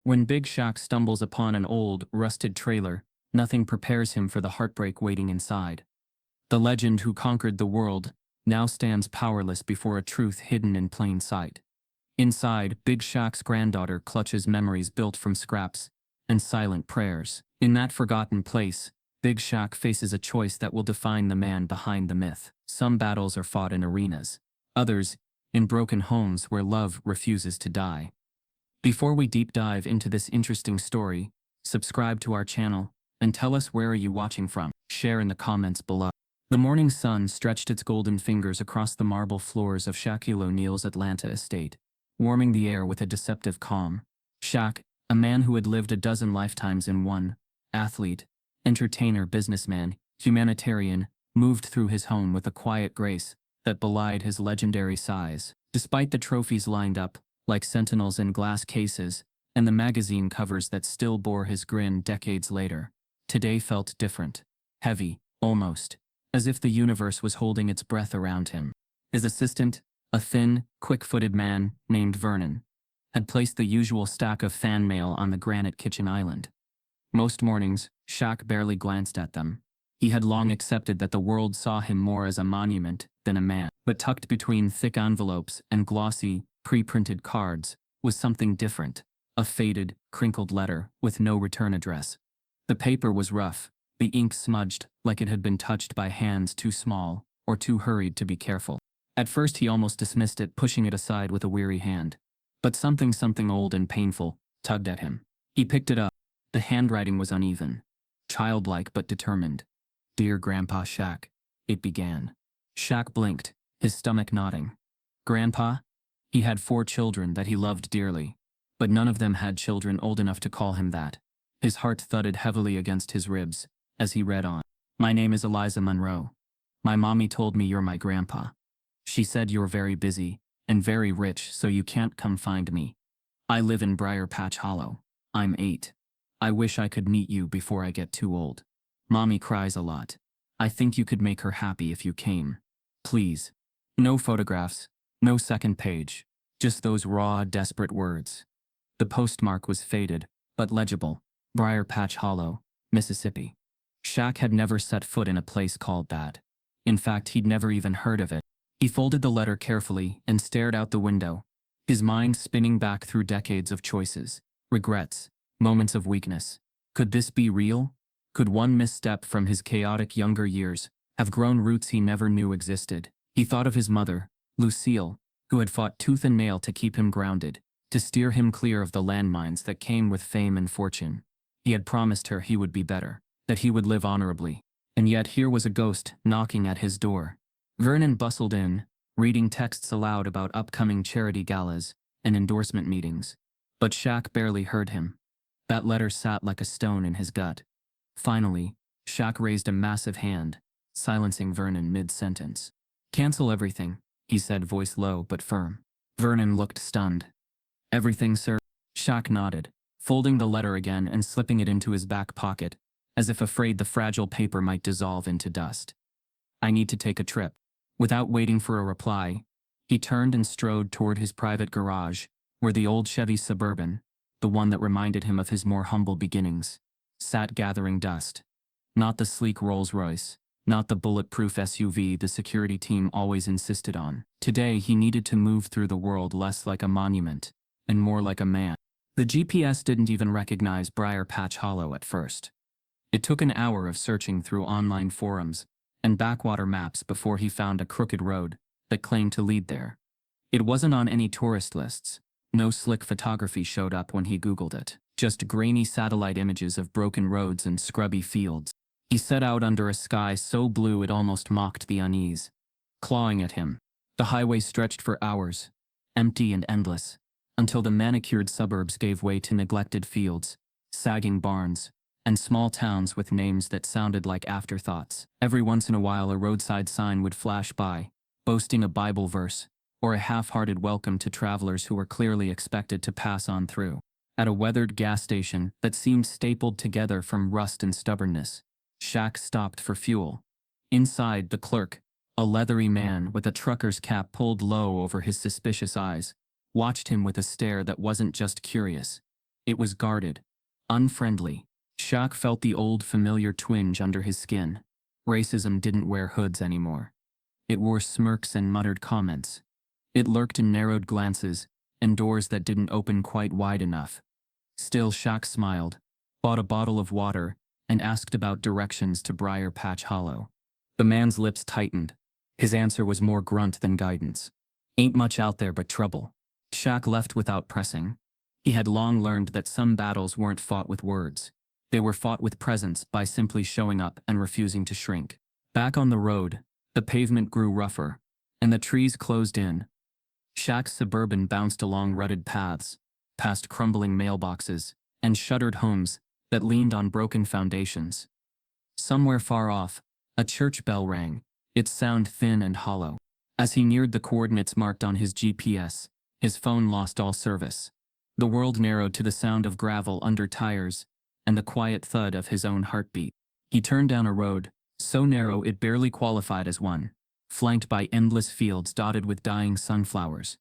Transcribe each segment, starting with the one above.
When Big Shaq stumbles upon an old, rusted trailer, nothing prepares him for the heartbreak waiting inside. The legend who conquered the world now stands powerless before a truth hidden in plain sight. Inside, Big Shaq's granddaughter clutches memories built from scraps and silent prayers. In that forgotten place, Big Shaq faces a choice that will define the man behind the myth. Some battles are fought in arenas, others in broken homes where love refuses to die. Before we deep dive into this interesting story, subscribe to our channel and tell us where are you watching from. Share in the comments below. The morning sun stretched its golden fingers across the marble floors of Shaquille O'Neal's Atlanta estate, warming the air with a deceptive calm. Shaq, a man who had lived a dozen lifetimes in one, athlete, entertainer, businessman, humanitarian, moved through his home with a quiet grace that belied his legendary size. Despite the trophies lined up, like sentinels in glass cases, and the magazine covers that still bore his grin decades later, today felt different. Heavy, almost, as if the universe was holding its breath around him. His assistant, a thin, quick-footed man named Vernon, had placed the usual stack of fan mail on the granite kitchen island. Most mornings, Shaq barely glanced at them. He had long accepted that the world saw him more as a monument than a man. But tucked between thick envelopes and glossy, pre-printed cards was something different, a faded, crinkled letter with no return address. The paper was rough, the ink smudged like it had been touched by hands too small or too hurried to be careful. At first he almost dismissed it, pushing it aside with a weary hand. But something old and painful tugged at him. He picked it up. The handwriting was uneven, childlike but determined. "Dear Grandpa Shaq," it began. Shaq blinked, his stomach knotting. Grandpa? He had 4 children that he loved dearly, but none of them had children old enough to call him that. His heart thudded heavily against his ribs as he read on. "My name is Eliza Monroe. My mommy told me you're my grandpa. She said you're very busy and very rich, so you can't come find me. I live in Brier Patch Hollow. I'm 8. I wish I could meet you before I get too old. Mommy cries a lot. I think you could make her happy if you came. Please." No photographs, no second page, just those raw, desperate words. The postmark was faded, but legible. Brier Patch Hollow, Mississippi. Shaq had never set foot in a place called that. In fact, he'd never even heard of it. He folded the letter carefully and stared out the window, his mind spinning back through decades of choices, regrets, moments of weakness. Could this be real? Could one misstep from his chaotic younger years have grown roots he never knew existed? He thought of his mother, Lucille, who had fought tooth and nail to keep him grounded, to steer him clear of the landmines that came with fame and fortune. He had promised her he would be better, that he would live honorably. And yet here was a ghost knocking at his door. Vernon bustled in, reading texts aloud about upcoming charity galas and endorsement meetings. But Shaq barely heard him. That letter sat like a stone in his gut. Finally, Shaq raised a massive hand, silencing Vernon mid-sentence. "Cancel everything," he said, voice low but firm. Vernon looked stunned. "Everything, sir?" Shaq nodded, folding the letter again and slipping it into his back pocket, as if afraid the fragile paper might dissolve into dust. "I need to take a trip." Without waiting for a reply, he turned and strode toward his private garage, where the old Chevy Suburban, the one that reminded him of his more humble beginnings, sat gathering dust. Not the sleek Rolls-Royce, not the bulletproof SUV the security team always insisted on. Today he needed to move through the world less like a monument, and more like a man. The GPS didn't even recognize Brier Patch Hollow at first. It took an hour of searching through online forums and backwater maps before he found a crooked road that claimed to lead there. It wasn't on any tourist lists. No slick photography showed up when he Googled it. Just grainy satellite images of broken roads and scrubby fields. He set out under a sky so blue it almost mocked the unease. Clawing at him, the highway stretched for hours, empty and endless, until the manicured suburbs gave way to neglected fields, sagging barns, and small towns with names that sounded like afterthoughts. Every once in a while a roadside sign would flash by, boasting a Bible verse, or a half-hearted welcome to travelers who were clearly expected to pass on through. At a weathered gas station that seemed stapled together from rust and stubbornness, Shaq stopped for fuel. Inside, the clerk, a leathery man with a trucker's cap pulled low over his suspicious eyes, watched him with a stare that wasn't just curious. It was guarded, unfriendly. Shaq felt the old familiar twinge under his skin. Racism didn't wear hoods anymore. It wore smirks and muttered comments. It lurked in narrowed glances and doors that didn't open quite wide enough. Still, Shaq smiled, bought a bottle of water, and asked about directions to Brier Patch Hollow. The man's lips tightened. His answer was more grunt than guidance. Ain't much out there but trouble. Shaq left without pressing. He had long learned that some battles weren't fought with words. They were fought with presence, by simply showing up and refusing to shrink. Back on the road, the pavement grew rougher, and the trees closed in. Shaq's Suburban bounced along rutted paths, past crumbling mailboxes, and shuttered homes that leaned on broken foundations. Somewhere far off, a church bell rang, its sound thin and hollow. As he neared the coordinates marked on his GPS, his phone lost all service. The world narrowed to the sound of gravel under tires and the quiet thud of his own heartbeat. He turned down a road, so narrow it barely qualified as one, flanked by endless fields dotted with dying sunflowers.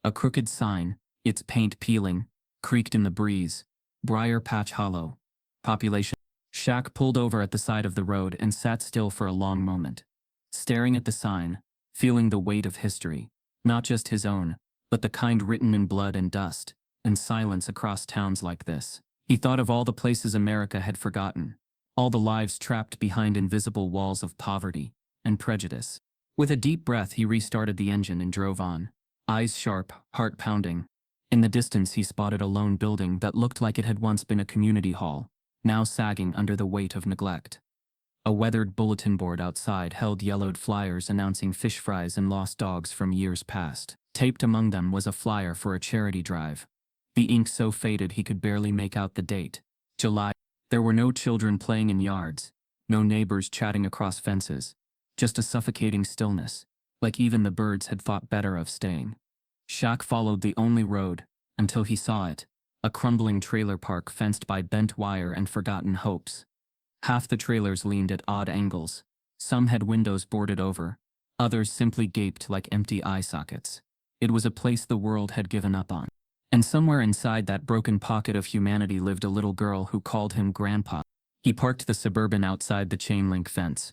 A crooked sign, its paint peeling, creaked in the breeze. Brier Patch Hollow. Population. Shaq pulled over at the side of the road and sat still for a long moment, staring at the sign, feeling the weight of history, not just his own, but the kind written in blood and dust and silence across towns like this. He thought of all the places America had forgotten, all the lives trapped behind invisible walls of poverty and prejudice. With a deep breath, he restarted the engine and drove on, eyes sharp, heart pounding. In the distance, he spotted a lone building that looked like it had once been a community hall, now sagging under the weight of neglect. A weathered bulletin board outside held yellowed flyers announcing fish fries and lost dogs from years past. Taped among them was a flyer for a charity drive. The ink so faded he could barely make out the date. July. There were no children playing in yards, no neighbors chatting across fences, just a suffocating stillness, like even the birds had thought better of staying. Shaq followed the only road, until he saw it, a crumbling trailer park fenced by bent wire and forgotten hopes. Half the trailers leaned at odd angles. Some had windows boarded over, others simply gaped like empty eye sockets. It was a place the world had given up on. And somewhere inside that broken pocket of humanity lived a little girl who called him Grandpa. He parked the Suburban outside the chain-link fence,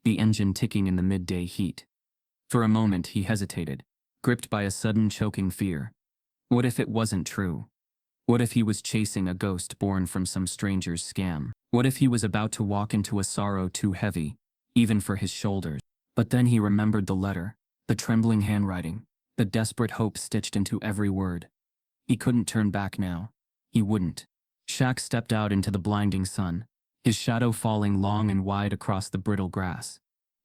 the engine ticking in the midday heat. For a moment he hesitated, gripped by a sudden choking fear. What if it wasn't true? What if he was chasing a ghost born from some stranger's scam? What if he was about to walk into a sorrow too heavy, even for his shoulders? But then he remembered the letter, the trembling handwriting, the desperate hope stitched into every word. He couldn't turn back now. He wouldn't. Shaq stepped out into the blinding sun, his shadow falling long and wide across the brittle grass.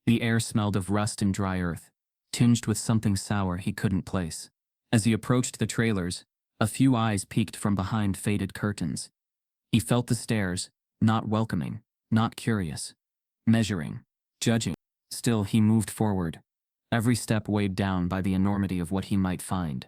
The air smelled of rust and dry earth, tinged with something sour he couldn't place. As he approached the trailers, a few eyes peeked from behind faded curtains. He felt the stares, not welcoming, not curious, measuring, judging. Still, he moved forward, every step weighed down by the enormity of what he might find.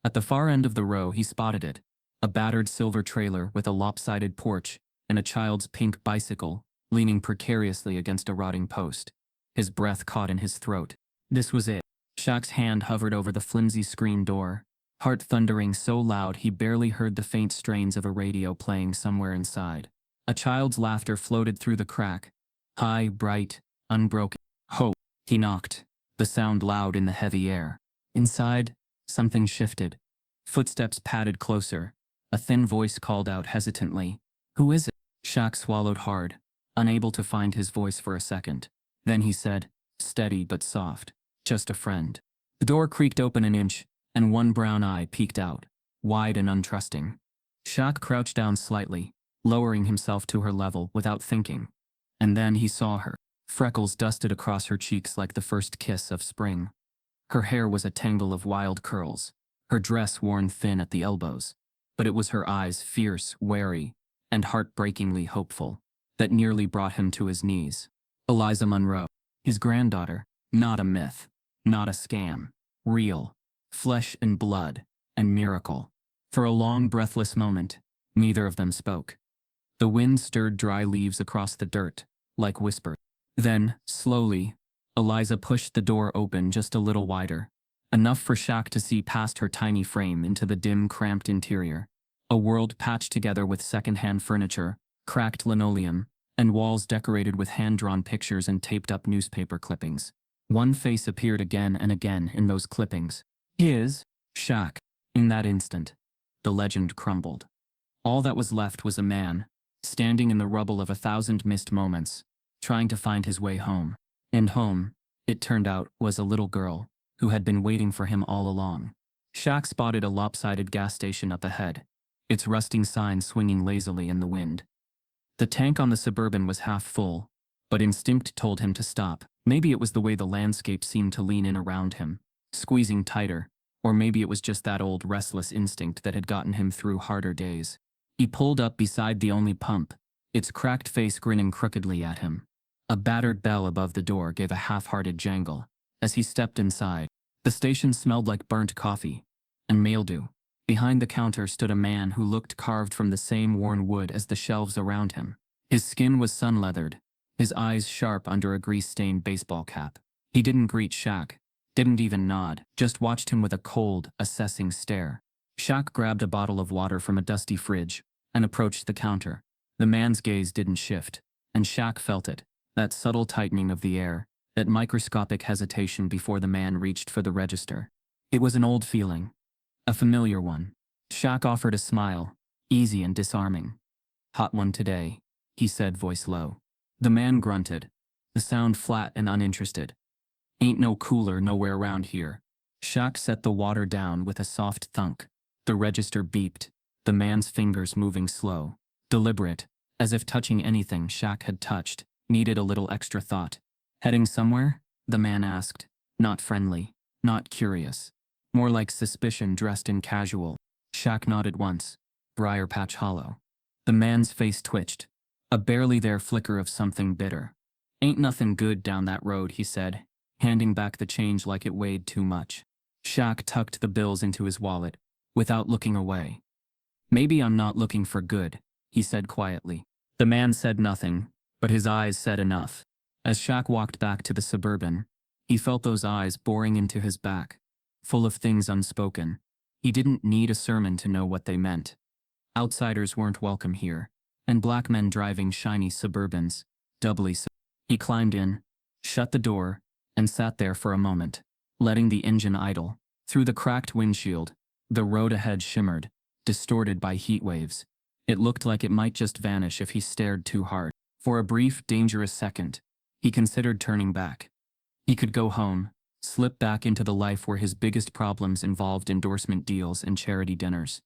At the far end of the row he spotted it, a battered silver trailer with a lopsided porch and a child's pink bicycle leaning precariously against a rotting post. His breath caught in his throat. This was it. Shaq's hand hovered over the flimsy screen door, heart thundering so loud he barely heard the faint strains of a radio playing somewhere inside. A child's laughter floated through the crack, high, bright, unbroken. Hope. He knocked, the sound loud in the heavy air. Inside, something shifted. Footsteps padded closer. A thin voice called out hesitantly, "Who is it?" Shaq swallowed hard, unable to find his voice for a second. Then he said, steady but soft, "Just a friend." The door creaked open an inch, and one brown eye peeked out, wide and untrusting. Shaq crouched down slightly, lowering himself to her level without thinking. And then he saw her. Freckles dusted across her cheeks like the first kiss of spring. Her hair was a tangle of wild curls, her dress worn thin at the elbows. But it was her eyes, fierce, wary, and heartbreakingly hopeful, that nearly brought him to his knees. Eliza Monroe, his granddaughter, not a myth, not a scam, real, flesh and blood, and miracle. For a long, breathless moment, neither of them spoke. The wind stirred dry leaves across the dirt, like whispers. Then, slowly, Eliza pushed the door open just a little wider, enough for Shaq to see past her tiny frame into the dim, cramped interior. A world patched together with second-hand furniture, cracked linoleum, and walls decorated with hand-drawn pictures and taped-up newspaper clippings. One face appeared again and again in those clippings. His, Shaq. In that instant, the legend crumbled. All that was left was a man, standing in the rubble of 1,000 missed moments, trying to find his way home. And home, it turned out, was a little girl, who had been waiting for him all along. Shaq spotted a lopsided gas station up ahead, its rusting sign swinging lazily in the wind. The tank on the Suburban was half full, but instinct told him to stop. Maybe it was the way the landscape seemed to lean in around him, squeezing tighter, or maybe it was just that old restless instinct that had gotten him through harder days. He pulled up beside the only pump, its cracked face grinning crookedly at him. A battered bell above the door gave a half-hearted jangle. As he stepped inside, the station smelled like burnt coffee and mildew. Behind the counter stood a man who looked carved from the same worn wood as the shelves around him. His skin was sun-leathered, his eyes sharp under a grease-stained baseball cap. He didn't greet Shaq, didn't even nod, just watched him with a cold, assessing stare. Shaq grabbed a bottle of water from a dusty fridge and approached the counter. The man's gaze didn't shift, and Shaq felt it, that subtle tightening of the air, that microscopic hesitation before the man reached for the register. It was an old feeling, a familiar one. Shaq offered a smile, easy and disarming. "Hot one today," he said, voice low. The man grunted, the sound flat and uninterested. "Ain't no cooler nowhere around here." Shaq set the water down with a soft thunk. The register beeped, the man's fingers moving slow, deliberate, as if touching anything Shaq had touched needed a little extra thought. "Heading somewhere?" the man asked, not friendly, not curious. More like suspicion dressed in casual. Shaq nodded once. Brier Patch Hollow. The man's face twitched, a barely there flicker of something bitter. "Ain't nothing good down that road," he said, handing back the change like it weighed too much. Shaq tucked the bills into his wallet, without looking away. "Maybe I'm not looking for good," he said quietly. The man said nothing, but his eyes said enough. As Shaq walked back to the Suburban, he felt those eyes boring into his back, full of things unspoken. He didn't need a sermon to know what they meant. Outsiders weren't welcome here, and black men driving shiny Suburbans, doubly so. He climbed in, shut the door, and sat there for a moment, letting the engine idle. Through the cracked windshield, the road ahead shimmered, distorted by heat waves. It looked like it might just vanish if he stared too hard. For a brief, dangerous second, he considered turning back. He could go home, slip back into the life where his biggest problems involved endorsement deals and charity dinners.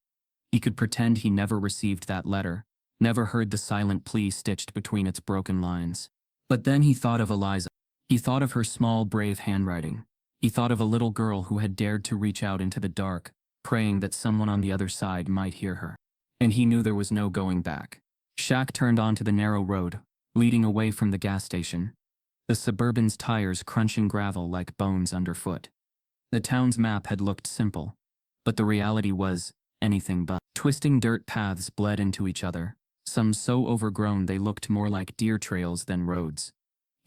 He could pretend he never received that letter, never heard the silent plea stitched between its broken lines. But then he thought of Eliza. He thought of her small, brave handwriting. He thought of a little girl who had dared to reach out into the dark, praying that someone on the other side might hear her. And he knew there was no going back. Shaq turned onto the narrow road, leading away from the gas station, the Suburban's tires crunching gravel like bones underfoot. The town's map had looked simple, but the reality was anything but. Twisting dirt paths bled into each other, some so overgrown they looked more like deer trails than roads.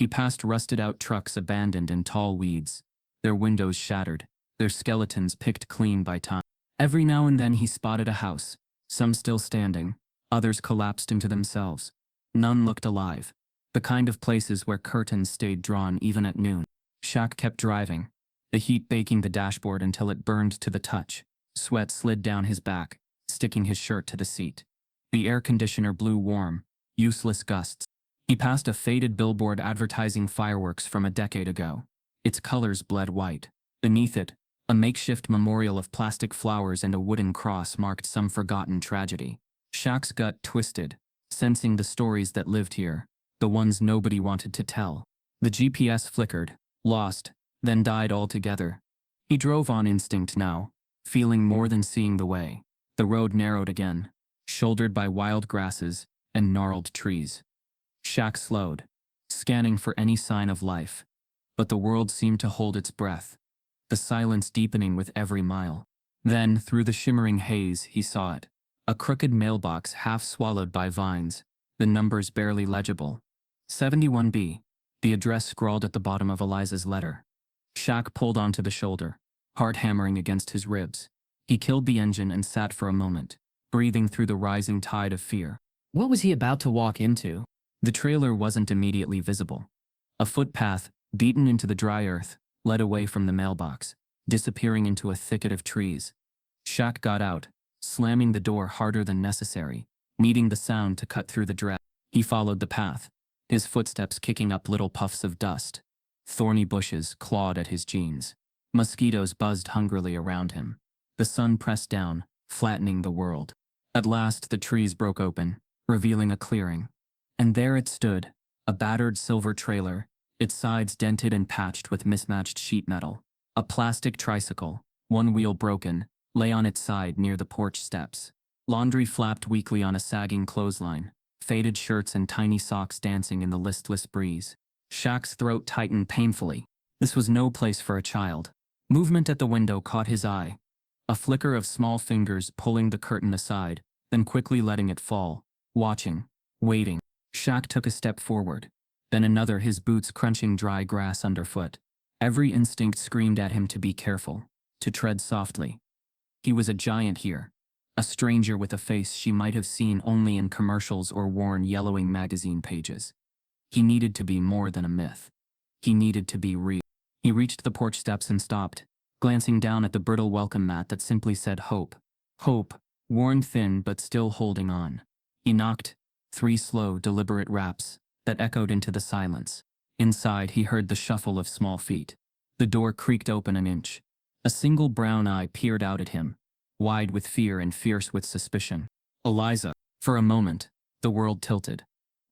He passed rusted-out trucks abandoned in tall weeds, their windows shattered, their skeletons picked clean by time. Every now and then he spotted a house, some still standing, others collapsed into themselves. None looked alive, the kind of places where curtains stayed drawn even at noon. Shaq kept driving, the heat baking the dashboard until it burned to the touch. Sweat slid down his back, sticking his shirt to the seat. The air conditioner blew warm, useless gusts. He passed a faded billboard advertising fireworks from a decade ago. Its colors bled white. Beneath it, a makeshift memorial of plastic flowers and a wooden cross marked some forgotten tragedy. Shaq's gut twisted, sensing the stories that lived here, the ones nobody wanted to tell. The GPS flickered, lost, then died altogether. He drove on instinct now, feeling more than seeing the way. The road narrowed again, shouldered by wild grasses and gnarled trees. Shaq slowed, scanning for any sign of life. But the world seemed to hold its breath, the silence deepening with every mile. Then, through the shimmering haze, he saw it. A crooked mailbox half swallowed by vines, the numbers barely legible. 71B, the address scrawled at the bottom of Eliza's letter. Shaq pulled onto the shoulder, heart hammering against his ribs. He killed the engine and sat for a moment, breathing through the rising tide of fear. What was he about to walk into? The trailer wasn't immediately visible. A footpath, beaten into the dry earth, led away from the mailbox, disappearing into a thicket of trees. Shaq got out, slamming the door harder than necessary, needing the sound to cut through the dread. He followed the path, his footsteps kicking up little puffs of dust. Thorny bushes clawed at his jeans. Mosquitoes buzzed hungrily around him. The sun pressed down, flattening the world. At last the trees broke open, revealing a clearing. And there it stood, a battered silver trailer, its sides dented and patched with mismatched sheet metal. A plastic tricycle, one wheel broken, lay on its side near the porch steps. Laundry flapped weakly on a sagging clothesline, faded shirts and tiny socks dancing in the listless breeze. Shaq's throat tightened painfully. This was no place for a child. Movement at the window caught his eye. A flicker of small fingers pulling the curtain aside, then quickly letting it fall, watching, waiting. Shaq took a step forward, then another, his boots crunching dry grass underfoot. Every instinct screamed at him to be careful, to tread softly. He was a giant here, a stranger with a face she might have seen only in commercials or worn yellowing magazine pages. He needed to be more than a myth. He needed to be real. He reached the porch steps and stopped, glancing down at the brittle welcome mat that simply said hope. Hope, worn thin but still holding on. He knocked, 3 slow, deliberate raps that echoed into the silence. Inside, he heard the shuffle of small feet. The door creaked open an inch. A single brown eye peered out at him, wide with fear and fierce with suspicion. Eliza. For a moment, the world tilted.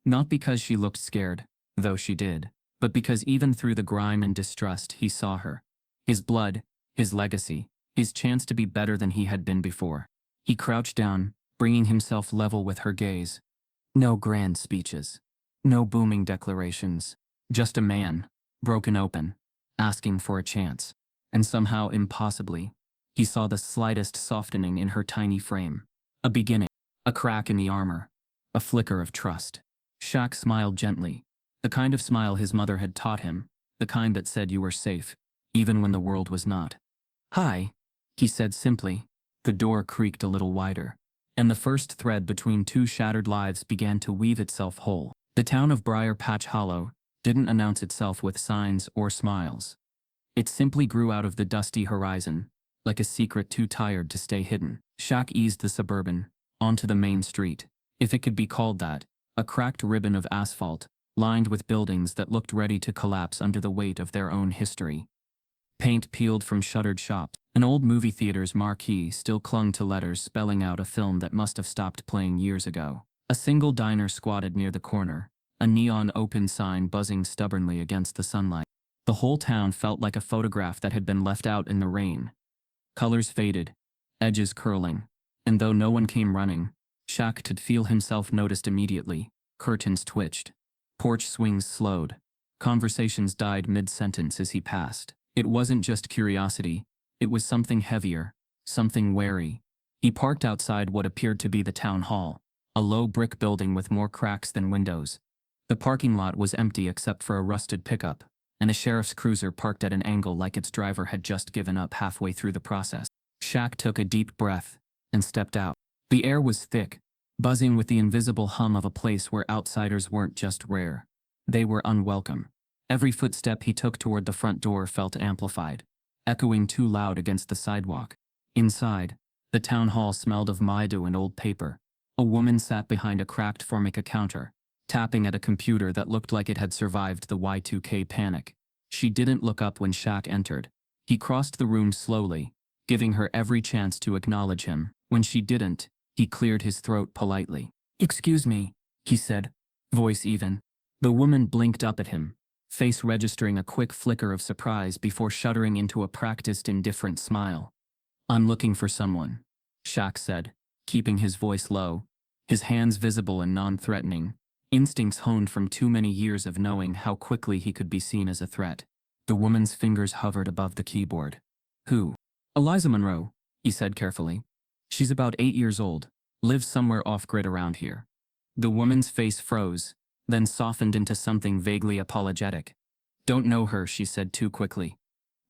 Not because she looked scared, though she did, but because even through the grime and distrust he saw her. His blood, his legacy, his chance to be better than he had been before. He crouched down, bringing himself level with her gaze. No grand speeches. No booming declarations. Just a man, broken open, asking for a chance. And somehow, impossibly, he saw the slightest softening in her tiny frame. A beginning, a crack in the armor, a flicker of trust. Shaq smiled gently, the kind of smile his mother had taught him, the kind that said you were safe, even when the world was not. Hi, he said simply. The door creaked a little wider, and the first thread between 2 shattered lives began to weave itself whole. The town of Brier Patch Hollow didn't announce itself with signs or smiles. It simply grew out of the dusty horizon, like a secret too tired to stay hidden. Shaq eased the Suburban onto the main street, if it could be called that, a cracked ribbon of asphalt, lined with buildings that looked ready to collapse under the weight of their own history. Paint peeled from shuttered shops. An old movie theater's marquee still clung to letters spelling out a film that must have stopped playing years ago. A single diner squatted near the corner, a neon open sign buzzing stubbornly against the sunlight. The whole town felt like a photograph that had been left out in the rain. Colors faded, edges curling, and though no one came running, Shaq could feel himself noticed immediately. Curtains twitched. Porch swings slowed. Conversations died mid-sentence as he passed. It wasn't just curiosity, it was something heavier, something wary. He parked outside what appeared to be the town hall, a low brick building with more cracks than windows. The parking lot was empty except for a rusted pickup, and a sheriff's cruiser parked at an angle like its driver had just given up halfway through the process. Shaq took a deep breath and stepped out. The air was thick, buzzing with the invisible hum of a place where outsiders weren't just rare. They were unwelcome. Every footstep he took toward the front door felt amplified, echoing too loud against the sidewalk. Inside, the town hall smelled of mildew and old paper. A woman sat behind a cracked Formica counter, tapping at a computer that looked like it had survived the Y2K panic. She didn't look up when Shaq entered. He crossed the room slowly, giving her every chance to acknowledge him. When she didn't, he cleared his throat politely. "Excuse me," he said, voice even. The woman blinked up at him, face registering a quick flicker of surprise before shuddering into a practiced indifferent smile. "I'm looking for someone," Shaq said, keeping his voice low, his hands visible and non-threatening, instincts honed from too many years of knowing how quickly he could be seen as a threat. The woman's fingers hovered above the keyboard. "Who?" "Eliza Monroe," he said carefully. "She's about 8 years old, lives somewhere off-grid around here." The woman's face froze, then softened into something vaguely apologetic. "Don't know her," she said too quickly.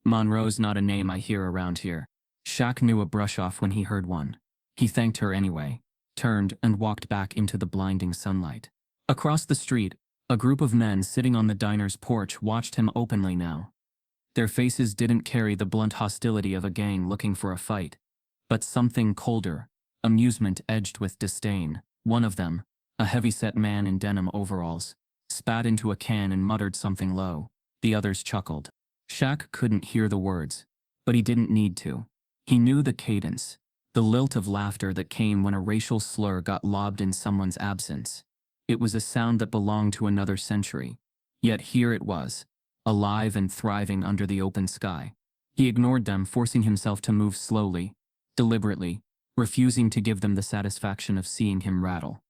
"Monroe's not a name I hear around here." Shaq knew a brush-off when he heard one. He thanked her anyway. turned and walked back into the blinding sunlight. Across the street, a group of men sitting on the diner's porch watched him openly now. Their faces didn't carry the blunt hostility of a gang looking for a fight, but something colder, amusement edged with disdain. One of them, a heavy-set man in denim overalls, spat into a can and muttered something low. The others chuckled. Shaq couldn't hear the words, but he didn't need to. He knew the cadence, the lilt of laughter that came when a racial slur got lobbed in someone's absence. It was a sound that belonged to another century. Yet here it was, alive and thriving under the open sky. He ignored them, forcing himself to move slowly, deliberately, refusing to give them the satisfaction of seeing him rattle.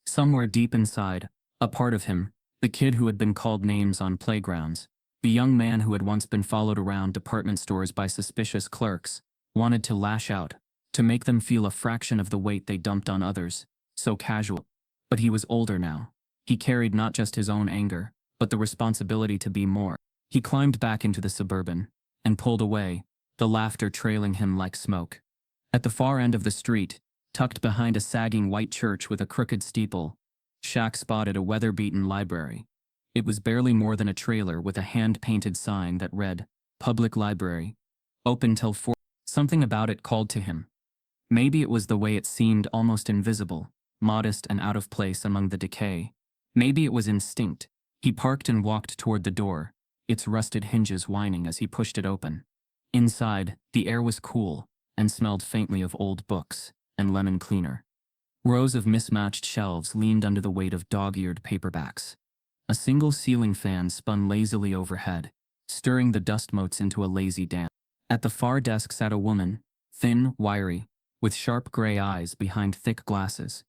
Somewhere deep inside, a part of him, the kid who had been called names on playgrounds, the young man who had once been followed around department stores by suspicious clerks, wanted to lash out, to make them feel a fraction of the weight they dumped on others, so casual. But he was older now. He carried not just his own anger, but the responsibility to be more. He climbed back into the Suburban, and pulled away, the laughter trailing him like smoke. At the far end of the street, tucked behind a sagging white church with a crooked steeple, Shaq spotted a weather-beaten library. It was barely more than a trailer with a hand-painted sign that read, "Public Library. Open till 4. Something about it called to him. Maybe it was the way it seemed almost invisible, modest and out of place among the decay. Maybe it was instinct. He parked and walked toward the door, its rusted hinges whining as he pushed it open. Inside, the air was cool, and smelled faintly of old books and lemon cleaner. Rows of mismatched shelves leaned under the weight of dog-eared paperbacks. A single ceiling fan spun lazily overhead, stirring the dust motes into a lazy dance. At the far desk sat a woman, thin, wiry, with sharp gray eyes behind thick glasses.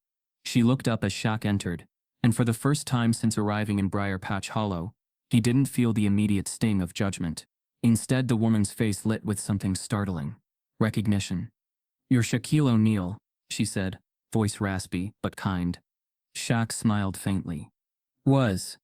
She looked up as Shaq entered, and for the first time since arriving in Brier Patch Hollow, he didn't feel the immediate sting of judgment. Instead, the woman's face lit with something startling. Recognition. "You're Shaquille O'Neal," she said, voice raspy but kind. Shaq smiled faintly. "Was.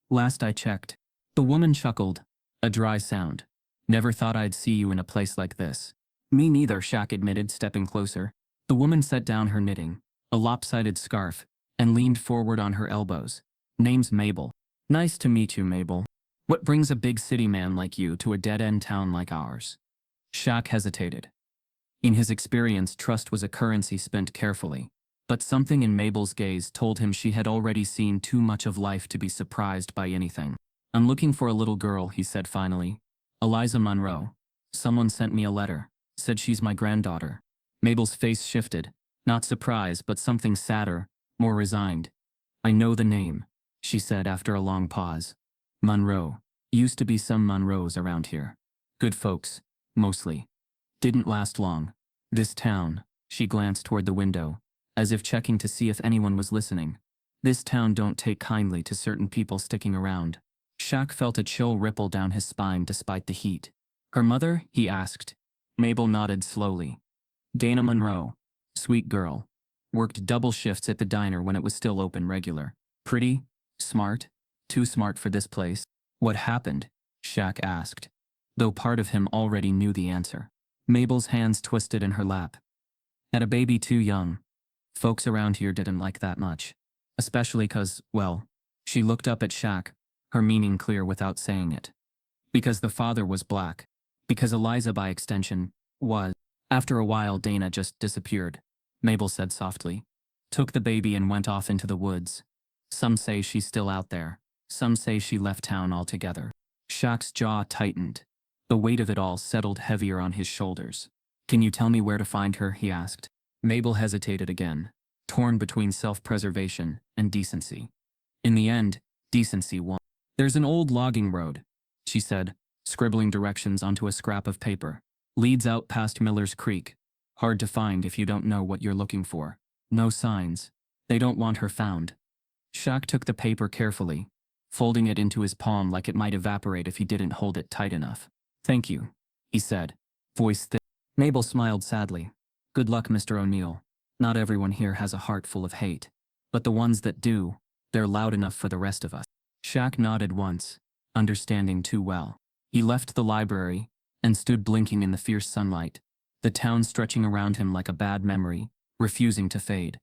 Last I checked." The woman chuckled, a dry sound. "Never thought I'd see you in a place like this." "Me neither," Shaq admitted, stepping closer. The woman set down her knitting, a lopsided scarf, and leaned forward on her elbows. "Name's Mabel." "Nice to meet you, Mabel. What brings a big city man like you to a dead-end town like ours?" Shaq hesitated. In his experience, trust was a currency spent carefully, but something in Mabel's gaze told him she had already seen too much of life to be surprised by anything. "I'm looking for a little girl," he said finally. "Eliza Monroe. Someone sent me a letter. Said she's my granddaughter." Mabel's face shifted, not surprise but something sadder, more resigned. "I know the name," she said after a long pause. "Monroe. Used to be some Monroes around here. Good folks, mostly. Didn't last long. This town," she glanced toward the window, as if checking to see if anyone was listening. "This town don't take kindly to certain people sticking around." Shaq felt a chill ripple down his spine despite the heat. "Her mother?" he asked. Mabel nodded slowly. "Dana Monroe. Sweet girl. Worked double shifts at the diner when it was still open regular. Pretty? Smart? Too smart for this place." "What happened?" Shaq asked, though part of him already knew the answer. Mabel's hands twisted in her lap. "Had a baby too young. Folks around here didn't like that much. Especially 'cause, well," she looked up at Shaq, her meaning clear without saying it. "Because the father was black. Because Eliza, by extension, was." "After a while, Dana just disappeared," Mabel said softly. "Took the baby and went off into the woods. Some say she's still out there. Some say she left town altogether." Shaq's jaw tightened. The weight of it all settled heavier on his shoulders. "Can you tell me where to find her?" he asked. Mabel hesitated again, torn between self-preservation and decency. In the end, decency won. "There's an old logging road," she said, scribbling directions onto a scrap of paper. "Leads out past Miller's Creek. Hard to find if you don't know what you're looking for. No signs. They don't want her found." Shaq took the paper carefully, folding it into his palm like it might evaporate if he didn't hold it tight enough. "Thank you," he said, voice thick. Mabel smiled sadly. "Good luck, Mr. O'Neal. Not everyone here has a heart full of hate. But the ones that do, they're loud enough for the rest of us." Shaq nodded once, understanding too well. He left the library, and stood blinking in the fierce sunlight, the town stretching around him like a bad memory, refusing to fade.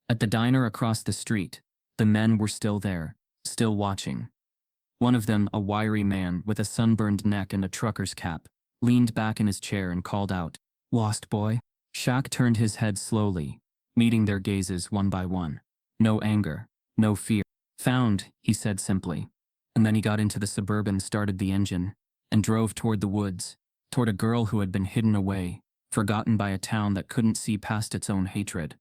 At the diner across the street, the men were still there, still watching. One of them, a wiry man with a sunburned neck and a trucker's cap, leaned back in his chair and called out, "Lost boy?" Shaq turned his head slowly, meeting their gazes one by one. No anger, no fear. "Found," he said simply. And then he got into the Suburban, started the engine, and drove toward the woods, toward a girl who had been hidden away, forgotten by a town that couldn't see past its own hatred.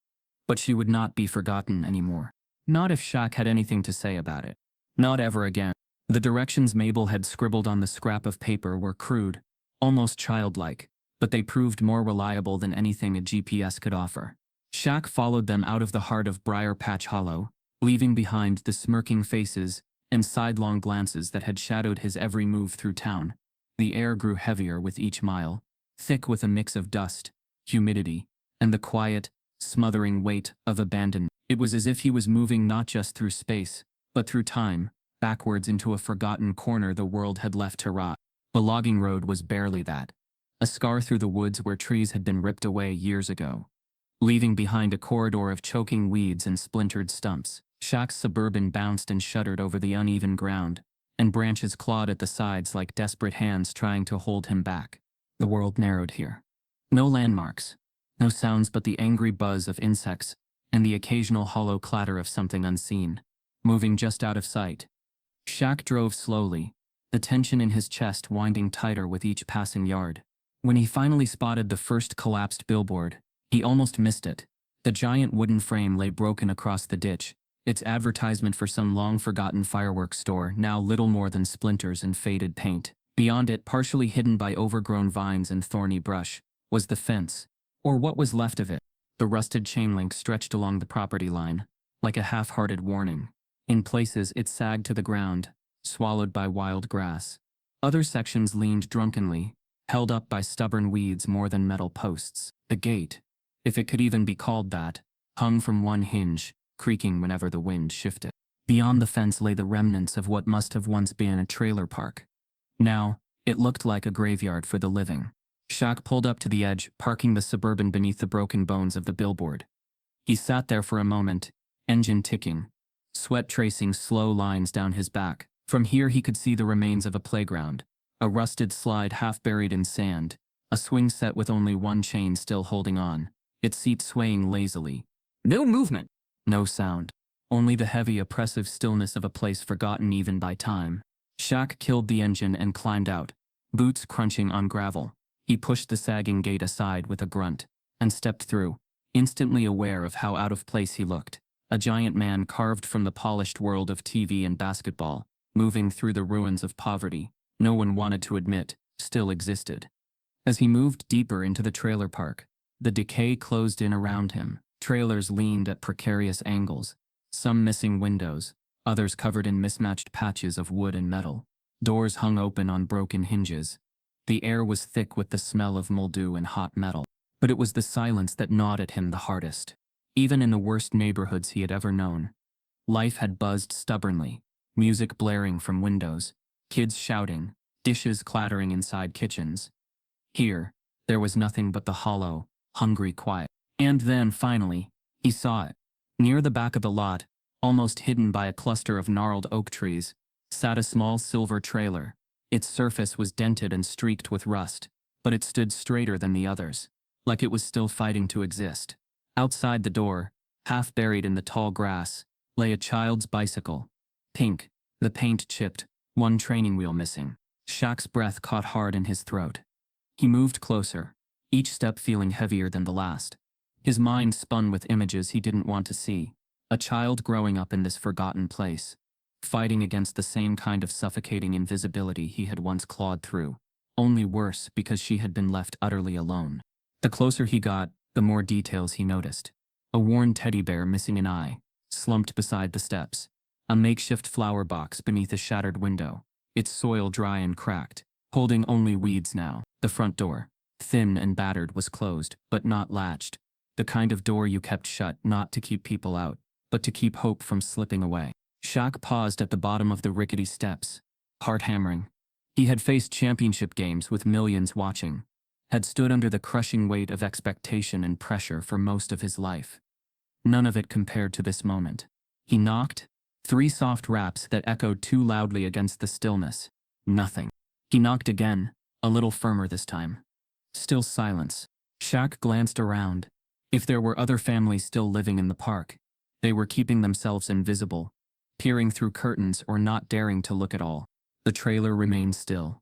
But she would not be forgotten anymore. Not if Shaq had anything to say about it. Not ever again. The directions Mabel had scribbled on the scrap of paper were crude, almost childlike, but they proved more reliable than anything a GPS could offer. Shaq followed them out of the heart of Brier Patch Hollow, leaving behind the smirking faces and sidelong glances that had shadowed his every move through town. The air grew heavier with each mile, thick with a mix of dust, humidity, and the quiet, smothering weight of abandonment. It was as if he was moving not just through space, but through time, backwards into a forgotten corner the world had left to rot. The logging road was barely that. A scar through the woods where trees had been ripped away years ago, leaving behind a corridor of choking weeds and splintered stumps. Shaq's Suburban bounced and shuddered over the uneven ground, and branches clawed at the sides like desperate hands trying to hold him back. The world narrowed here. No landmarks, no sounds but the angry buzz of insects and the occasional hollow clatter of something unseen, moving just out of sight. Shaq drove slowly, the tension in his chest winding tighter with each passing yard. When he finally spotted the first collapsed billboard, he almost missed it. The giant wooden frame lay broken across the ditch, its advertisement for some long-forgotten fireworks store now little more than splinters and faded paint. Beyond it, partially hidden by overgrown vines and thorny brush, was the fence, or what was left of it. The rusted chain link stretched along the property line, like a half-hearted warning. In places, it sagged to the ground, swallowed by wild grass. Other sections leaned drunkenly, held up by stubborn weeds more than metal posts. The gate, if it could even be called that, hung from one hinge, creaking whenever the wind shifted. Beyond the fence lay the remnants of what must have once been a trailer park. Now, it looked like a graveyard for the living. Shaq pulled up to the edge, parking the Suburban beneath the broken bones of the billboard. He sat there for a moment, engine ticking, sweat tracing slow lines down his back. From here he could see the remains of a playground, a rusted slide half buried in sand, a swing set with only one chain still holding on, its seat swaying lazily. No movement, no sound, only the heavy oppressive stillness of a place forgotten even by time. Shaq killed the engine and climbed out, boots crunching on gravel. He pushed the sagging gate aside with a grunt, and stepped through, instantly aware of how out of place he looked. A giant man carved from the polished world of TV and basketball, moving through the ruins of poverty no one wanted to admit still existed. As he moved deeper into the trailer park, the decay closed in around him. Trailers leaned at precarious angles, some missing windows, others covered in mismatched patches of wood and metal. Doors hung open on broken hinges. The air was thick with the smell of mildew and hot metal. But it was the silence that gnawed at him the hardest. Even in the worst neighborhoods he had ever known, life had buzzed stubbornly, music blaring from windows, kids shouting, dishes clattering inside kitchens. Here, there was nothing but the hollow, hungry quiet. And then, finally, he saw it. Near the back of the lot, almost hidden by a cluster of gnarled oak trees, sat a small silver trailer. Its surface was dented and streaked with rust, but it stood straighter than the others, like it was still fighting to exist. Outside the door, half buried in the tall grass, lay a child's bicycle. Pink, the paint chipped, one training wheel missing. Shaq's breath caught hard in his throat. He moved closer, each step feeling heavier than the last. His mind spun with images he didn't want to see. A child growing up in this forgotten place, fighting against the same kind of suffocating invisibility he had once clawed through, only worse because she had been left utterly alone. The closer he got, the more details he noticed. A worn teddy bear missing an eye, slumped beside the steps. A makeshift flower box beneath a shattered window, its soil dry and cracked, holding only weeds now. The front door, thin and battered, was closed, but not latched. The kind of door you kept shut not to keep people out, but to keep hope from slipping away. Shaq paused at the bottom of the rickety steps, heart hammering. He had faced championship games with millions watching, had stood under the crushing weight of expectation and pressure for most of his life. None of it compared to this moment. He knocked. 3 soft raps that echoed too loudly against the stillness. Nothing. He knocked again, a little firmer this time. Still silence. Shaq glanced around. If there were other families still living in the park, they were keeping themselves invisible, peering through curtains or not daring to look at all. The trailer remained still.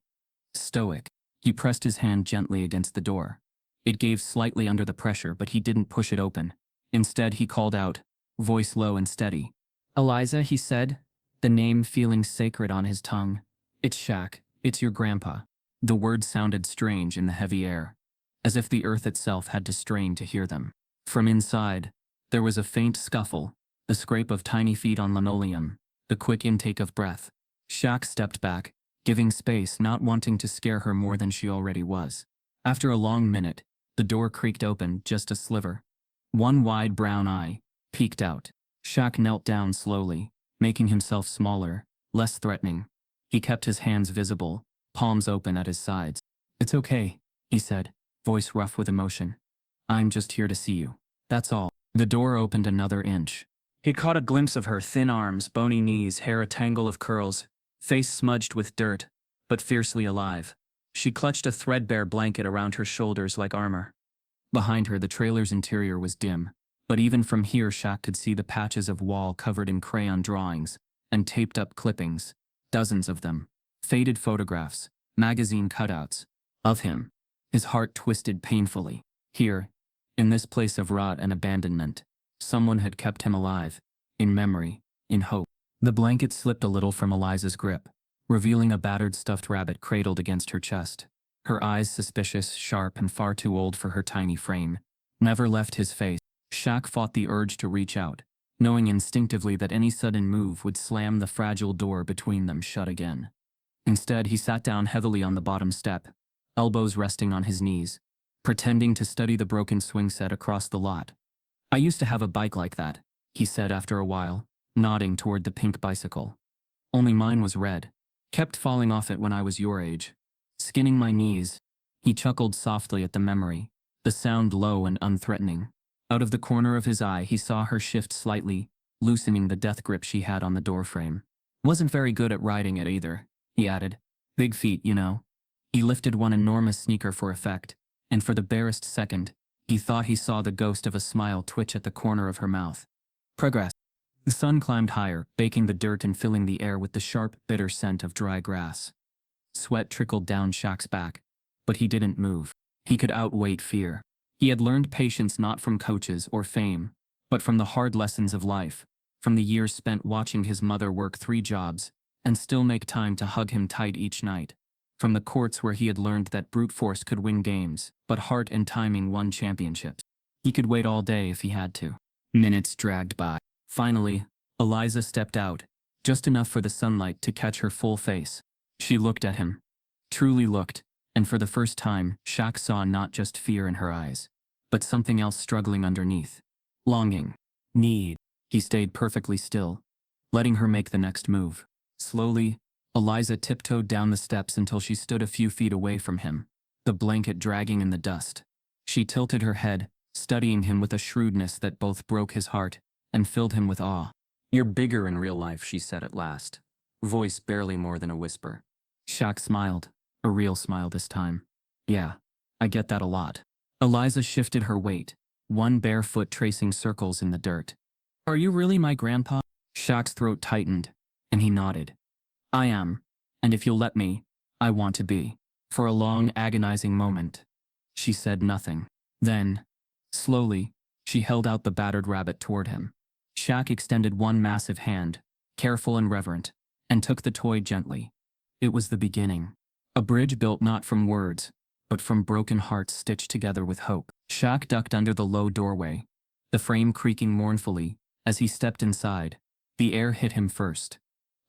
Stoic. He pressed his hand gently against the door. It gave slightly under the pressure, but he didn't push it open. Instead, he called out, voice low and steady. Eliza, he said, the name feeling sacred on his tongue. It's Shaq. It's your grandpa. The words sounded strange in the heavy air, as if the earth itself had to strain to hear them. From inside, there was a faint scuffle, the scrape of tiny feet on linoleum, the quick intake of breath. Shaq stepped back, giving space, not wanting to scare her more than she already was. After a long minute, the door creaked open just a sliver. One wide brown eye peeked out. Shaq knelt down slowly, making himself smaller, less threatening. He kept his hands visible, palms open at his sides. It's okay, he said, voice rough with emotion. I'm just here to see you. That's all. The door opened another inch. He caught a glimpse of her thin arms, bony knees, hair a tangle of curls, face smudged with dirt, but fiercely alive. She clutched a threadbare blanket around her shoulders like armor. Behind her, the trailer's interior was dim, but even from here Shaq could see the patches of wall covered in crayon drawings and taped up clippings, dozens of them, faded photographs, magazine cutouts, of him. His heart twisted painfully. Here, in this place of rot and abandonment, someone had kept him alive, in memory, in hope. The blanket slipped a little from Eliza's grip, revealing a battered stuffed rabbit cradled against her chest. Her eyes, suspicious, sharp, and far too old for her tiny frame, never left his face. Shaq fought the urge to reach out, knowing instinctively that any sudden move would slam the fragile door between them shut again. Instead, he sat down heavily on the bottom step, elbows resting on his knees, pretending to study the broken swing set across the lot. I used to have a bike like that, he said after a while, nodding toward the pink bicycle. Only mine was red. Kept falling off it when I was your age. Skinning my knees. He chuckled softly at the memory, the sound low and unthreatening. Out of the corner of his eye, he saw her shift slightly, loosening the death grip she had on the doorframe. Wasn't very good at riding it either, he added. Big feet, you know. He lifted one enormous sneaker for effect, and for the barest second, he thought he saw the ghost of a smile twitch at the corner of her mouth. Progress. The sun climbed higher, baking the dirt and filling the air with the sharp, bitter scent of dry grass. Sweat trickled down Shaq's back, but he didn't move. He could outwait fear. He had learned patience not from coaches or fame, but from the hard lessons of life, from the years spent watching his mother work 3 jobs and still make time to hug him tight each night, from the courts where he had learned that brute force could win games, but heart and timing won championships. He could wait all day if he had to. Minutes dragged by. Finally, Eliza stepped out, just enough for the sunlight to catch her full face. She looked at him. Truly looked, and for the first time, Shaq saw not just fear in her eyes, but something else struggling underneath. Longing. Need. He stayed perfectly still, letting her make the next move. Slowly, Eliza tiptoed down the steps until she stood a few feet away from him, the blanket dragging in the dust. She tilted her head, studying him with a shrewdness that both broke his heart and filled him with awe. You're bigger in real life, she said at last, voice barely more than a whisper. Shaq smiled, a real smile this time. Yeah, I get that a lot. Eliza shifted her weight, one bare foot tracing circles in the dirt. Are you really my grandpa? Shaq's throat tightened, and he nodded. I am, and if you'll let me, I want to be. For a long, agonizing moment, she said nothing. Then, slowly, she held out the battered rabbit toward him. Shaq extended one massive hand, careful and reverent, and took the toy gently. It was the beginning. A bridge built not from words, but from broken hearts stitched together with hope. Shaq ducked under the low doorway, the frame creaking mournfully. As he stepped inside, the air hit him first.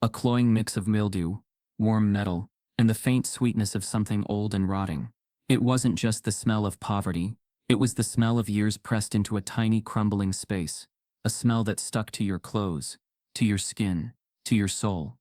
A cloying mix of mildew, warm metal, and the faint sweetness of something old and rotting. It wasn't just the smell of poverty, it was the smell of years pressed into a tiny crumbling space, a smell that stuck to your clothes, to your skin, to your soul.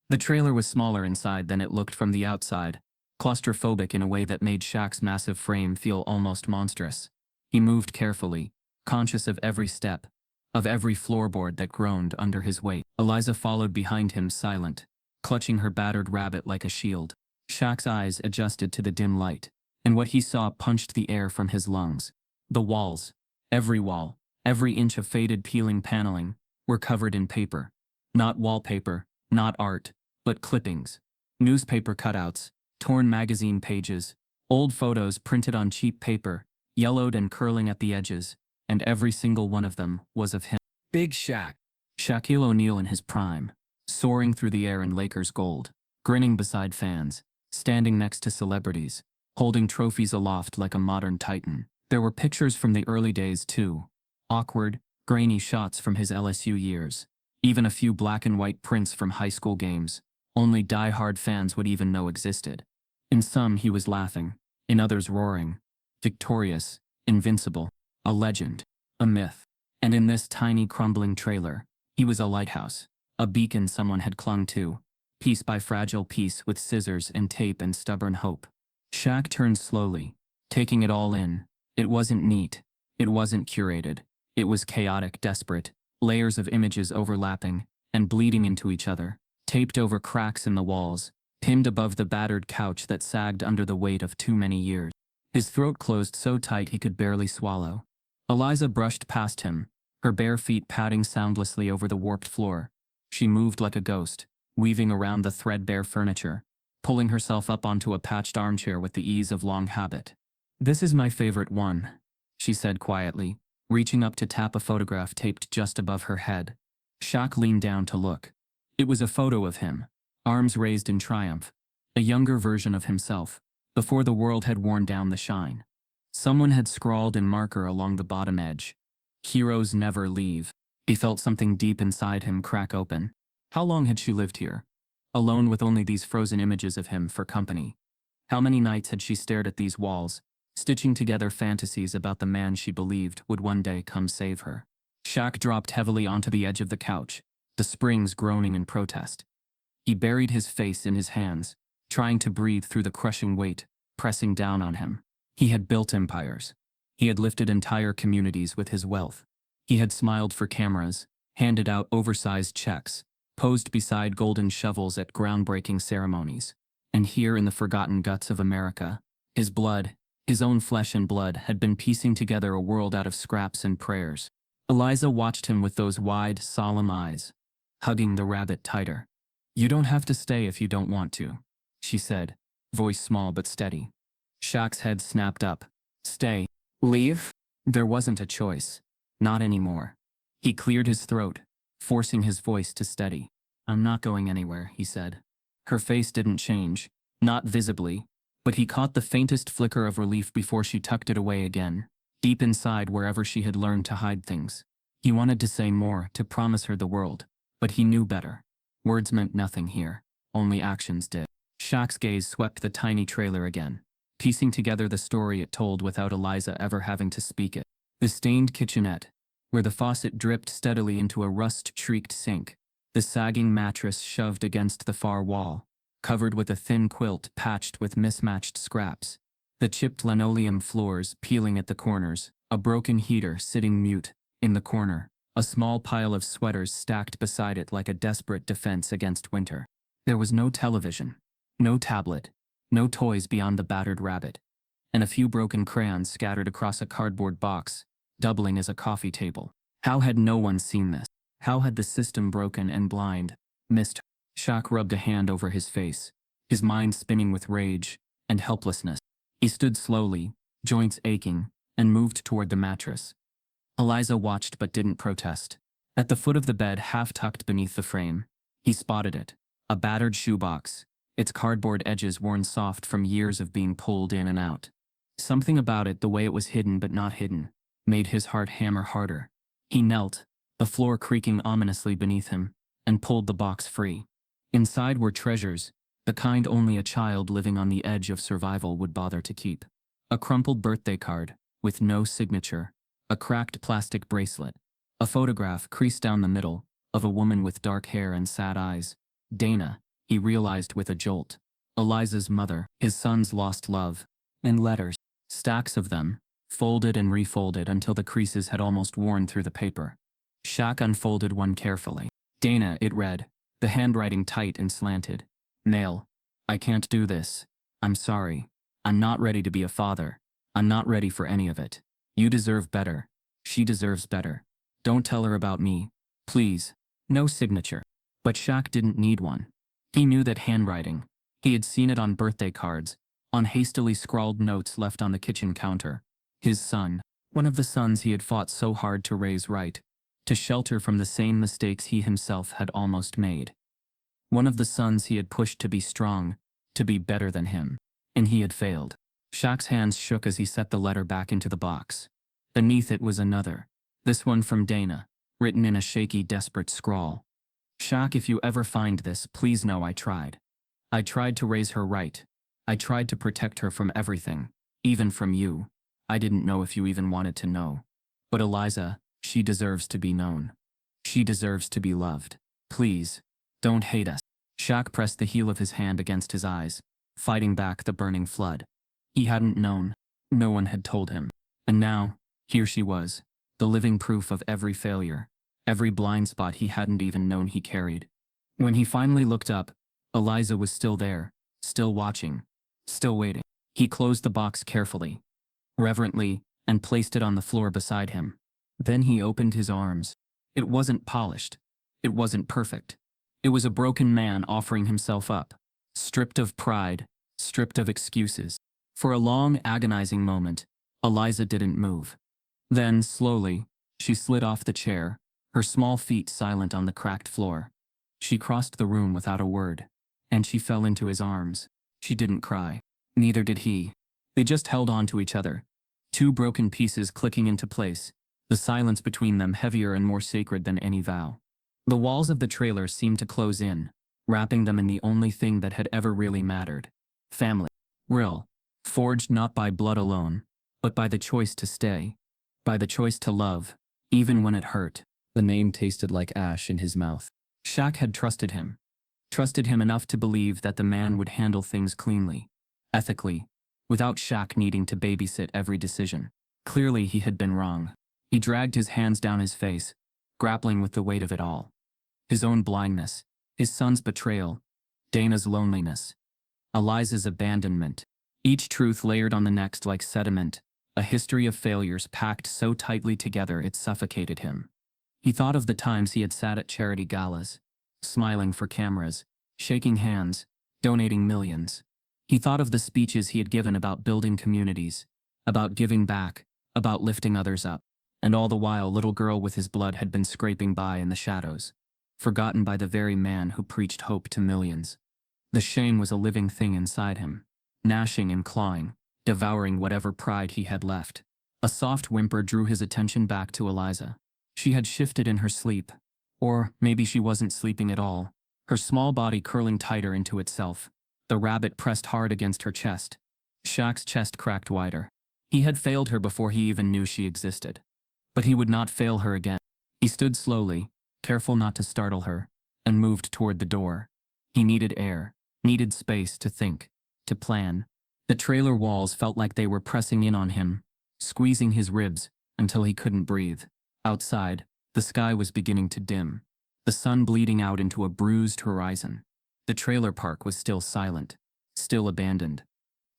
The trailer was smaller inside than it looked from the outside, claustrophobic in a way that made Shaq's massive frame feel almost monstrous. He moved carefully, conscious of every step, of every floorboard that groaned under his weight. Eliza followed behind him silent, clutching her battered rabbit like a shield. Shaq's eyes adjusted to the dim light, and what he saw punched the air from his lungs. The walls, every wall, every inch of faded peeling paneling, were covered in paper. Not wallpaper, not art, but clippings. Newspaper cutouts, torn magazine pages, old photos printed on cheap paper, yellowed and curling at the edges, and every single one of them was of him. Big Shaq. Shaquille O'Neal in his prime, soaring through the air in Lakers gold, grinning beside fans, standing next to celebrities, holding trophies aloft like a modern titan. There were pictures from the early days too. Awkward, grainy shots from his LSU years. Even a few black and white prints from high school games, only die-hard fans would even know existed. In some he was laughing, in others roaring. Victorious, invincible, a legend, a myth. And in this tiny crumbling trailer, he was a lighthouse, a beacon someone had clung to, piece by fragile piece with scissors and tape and stubborn hope. Shaq turned slowly, taking it all in. It wasn't neat. It wasn't curated. It was chaotic, desperate, layers of images overlapping and bleeding into each other, taped over cracks in the walls, pinned above the battered couch that sagged under the weight of too many years. His throat closed so tight he could barely swallow. Eliza brushed past him, her bare feet padding soundlessly over the warped floor. She moved like a ghost, weaving around the threadbare furniture, pulling herself up onto a patched armchair with the ease of long habit. "This is my favorite one," she said quietly, reaching up to tap a photograph taped just above her head. Shaq leaned down to look. It was a photo of him, arms raised in triumph, a younger version of himself, before the world had worn down the shine. Someone had scrawled in marker along the bottom edge, "Heroes never leave." He felt something deep inside him crack open. How long had she lived here, alone with only these frozen images of him for company? How many nights had she stared at these walls, stitching together fantasies about the man she believed would one day come save her? Shaq dropped heavily onto the edge of the couch, the springs groaning in protest. He buried his face in his hands, trying to breathe through the crushing weight, pressing down on him. He had built empires. He had lifted entire communities with his wealth. He had smiled for cameras, handed out oversized checks, posed beside golden shovels at groundbreaking ceremonies. And here in the forgotten guts of America, his blood, his own flesh and blood, had been piecing together a world out of scraps and prayers. Eliza watched him with those wide, solemn eyes, hugging the rabbit tighter. "You don't have to stay if you don't want to," she said, voice small but steady. Shaq's head snapped up. "Stay. Leave?" There wasn't a choice. Not anymore. He cleared his throat, forcing his voice to steady. "I'm not going anywhere," he said. Her face didn't change, not visibly, but he caught the faintest flicker of relief before she tucked it away again, deep inside wherever she had learned to hide things. He wanted to say more, to promise her the world, but he knew better. Words meant nothing here, only actions did. Shaq's gaze swept the tiny trailer again, piecing together the story it told without Eliza ever having to speak it. The stained kitchenette, where the faucet dripped steadily into a rust-streaked sink, the sagging mattress shoved against the far wall, covered with a thin quilt patched with mismatched scraps, the chipped linoleum floors peeling at the corners, a broken heater sitting mute in the corner, a small pile of sweaters stacked beside it like a desperate defense against winter. There was no television, no tablet, no toys beyond the battered rabbit, and a few broken crayons scattered across a cardboard box, doubling as a coffee table. How had no one seen this? How had the system broken and blind missed her? Shaq rubbed a hand over his face, his mind spinning with rage and helplessness. He stood slowly, joints aching, and moved toward the mattress. Eliza watched but didn't protest. At the foot of the bed, half tucked beneath the frame, he spotted it, a battered shoebox, its cardboard edges worn soft from years of being pulled in and out. Something about it, the way it was hidden but not hidden, made his heart hammer harder. He knelt, the floor creaking ominously beneath him, and pulled the box free. Inside were treasures, the kind only a child living on the edge of survival would bother to keep. A crumpled birthday card, with no signature, a cracked plastic bracelet, a photograph creased down the middle, of a woman with dark hair and sad eyes. Dana, he realized with a jolt. Eliza's mother, his son's lost love, and letters, stacks of them, folded and refolded until the creases had almost worn through the paper. Shaq unfolded one carefully. Dana, it read, the handwriting tight and slanted. Nail. I can't do this. I'm sorry. I'm not ready to be a father. I'm not ready for any of it. You deserve better. She deserves better. Don't tell her about me. Please. No signature. But Shaq didn't need one. He knew that handwriting. He had seen it on birthday cards, on hastily scrawled notes left on the kitchen counter. His son. One of the sons he had fought so hard to raise right, to shelter from the same mistakes he himself had almost made. One of the sons he had pushed to be strong, to be better than him. And he had failed. Shaq's hands shook as he set the letter back into the box. Beneath it was another. This one from Dana, written in a shaky, desperate scrawl. Shaq, if you ever find this, please know I tried. I tried to raise her right. I tried to protect her from everything, even from you. I didn't know if you even wanted to know. But Eliza, she deserves to be known. She deserves to be loved. Please, don't hate us. Shaq pressed the heel of his hand against his eyes, fighting back the burning flood. He hadn't known. No one had told him. And now, here she was, the living proof of every failure, every blind spot he hadn't even known he carried. When he finally looked up, Eliza was still there, still watching, still waiting. He closed the box carefully, reverently, and placed it on the floor beside him. Then he opened his arms. It wasn't polished. It wasn't perfect. It was a broken man offering himself up, stripped of pride, stripped of excuses. For a long, agonizing moment, Eliza didn't move. Then, slowly, she slid off the chair, her small feet silent on the cracked floor. She crossed the room without a word, and she fell into his arms. She didn't cry. Neither did he. They just held on to each other, two broken pieces clicking into place, the silence between them heavier and more sacred than any vow. The walls of the trailer seemed to close in, wrapping them in the only thing that had ever really mattered. Family. Real. Forged not by blood alone, but by the choice to stay, by the choice to love, even when it hurt. The name tasted like ash in his mouth. Shaq had trusted him enough to believe that the man would handle things cleanly, ethically, without Shaq needing to babysit every decision. Clearly he had been wrong. He dragged his hands down his face, grappling with the weight of it all. His own blindness, his son's betrayal, Dana's loneliness, Eliza's abandonment. Each truth layered on the next like sediment, a history of failures packed so tightly together it suffocated him. He thought of the times he had sat at charity galas, smiling for cameras, shaking hands, donating millions. He thought of the speeches he had given about building communities, about giving back, about lifting others up. And all the while, little girl with his blood had been scraping by in the shadows, forgotten by the very man who preached hope to millions. The shame was a living thing inside him, gnashing and clawing, devouring whatever pride he had left. A soft whimper drew his attention back to Eliza. She had shifted in her sleep. Or maybe she wasn't sleeping at all, her small body curling tighter into itself. The rabbit pressed hard against her chest. Shaq's chest cracked wider. He had failed her before he even knew she existed. But he would not fail her again. He stood slowly, careful not to startle her, and moved toward the door. He needed air, needed space to think, to plan. The trailer walls felt like they were pressing in on him, squeezing his ribs until he couldn't breathe. Outside, the sky was beginning to dim, the sun bleeding out into a bruised horizon. The trailer park was still silent, still abandoned.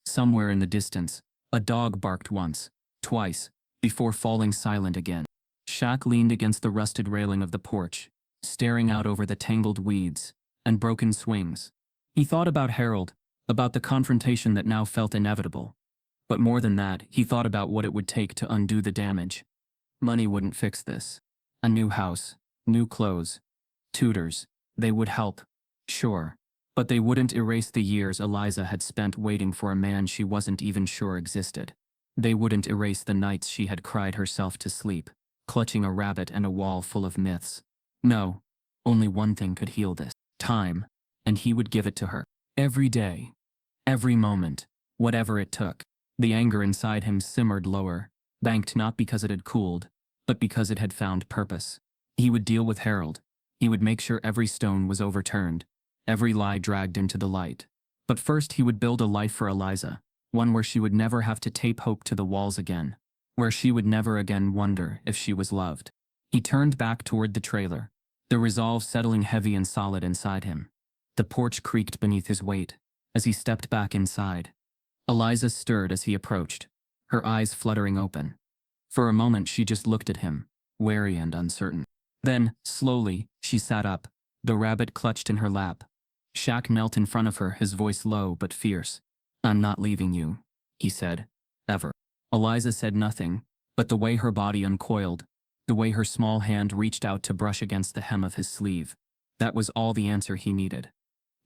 Somewhere in the distance, a dog barked once, twice, before falling silent again. Shaq leaned against the rusted railing of the porch, staring out over the tangled weeds and broken swings. He thought about Harold, about the confrontation that now felt inevitable. But more than that, he thought about what it would take to undo the damage. Money wouldn't fix this. A new house, new clothes, tutors, they would help, sure. But they wouldn't erase the years Eliza had spent waiting for a man she wasn't even sure existed. They wouldn't erase the nights she had cried herself to sleep, clutching a rabbit and a wall full of myths. No, only one thing could heal this. Time, and he would give it to her. Every day, every moment, whatever it took. The anger inside him simmered lower, banked not because it had cooled, but because it had found purpose. He would deal with Harold. He would make sure every stone was overturned, every lie dragged into the light. But first he would build a life for Eliza, one where she would never have to tape hope to the walls again, where she would never again wonder if she was loved. He turned back toward the trailer, the resolve settling heavy and solid inside him. The porch creaked beneath his weight as he stepped back inside. Eliza stirred as he approached, her eyes fluttering open. For a moment she just looked at him, wary and uncertain. Then, slowly, she sat up, the rabbit clutched in her lap. Shaq knelt in front of her, his voice low but fierce. "I'm not leaving you," he said. "Ever." Eliza said nothing, but the way her body uncoiled, the way her small hand reached out to brush against the hem of his sleeve, that was all the answer he needed.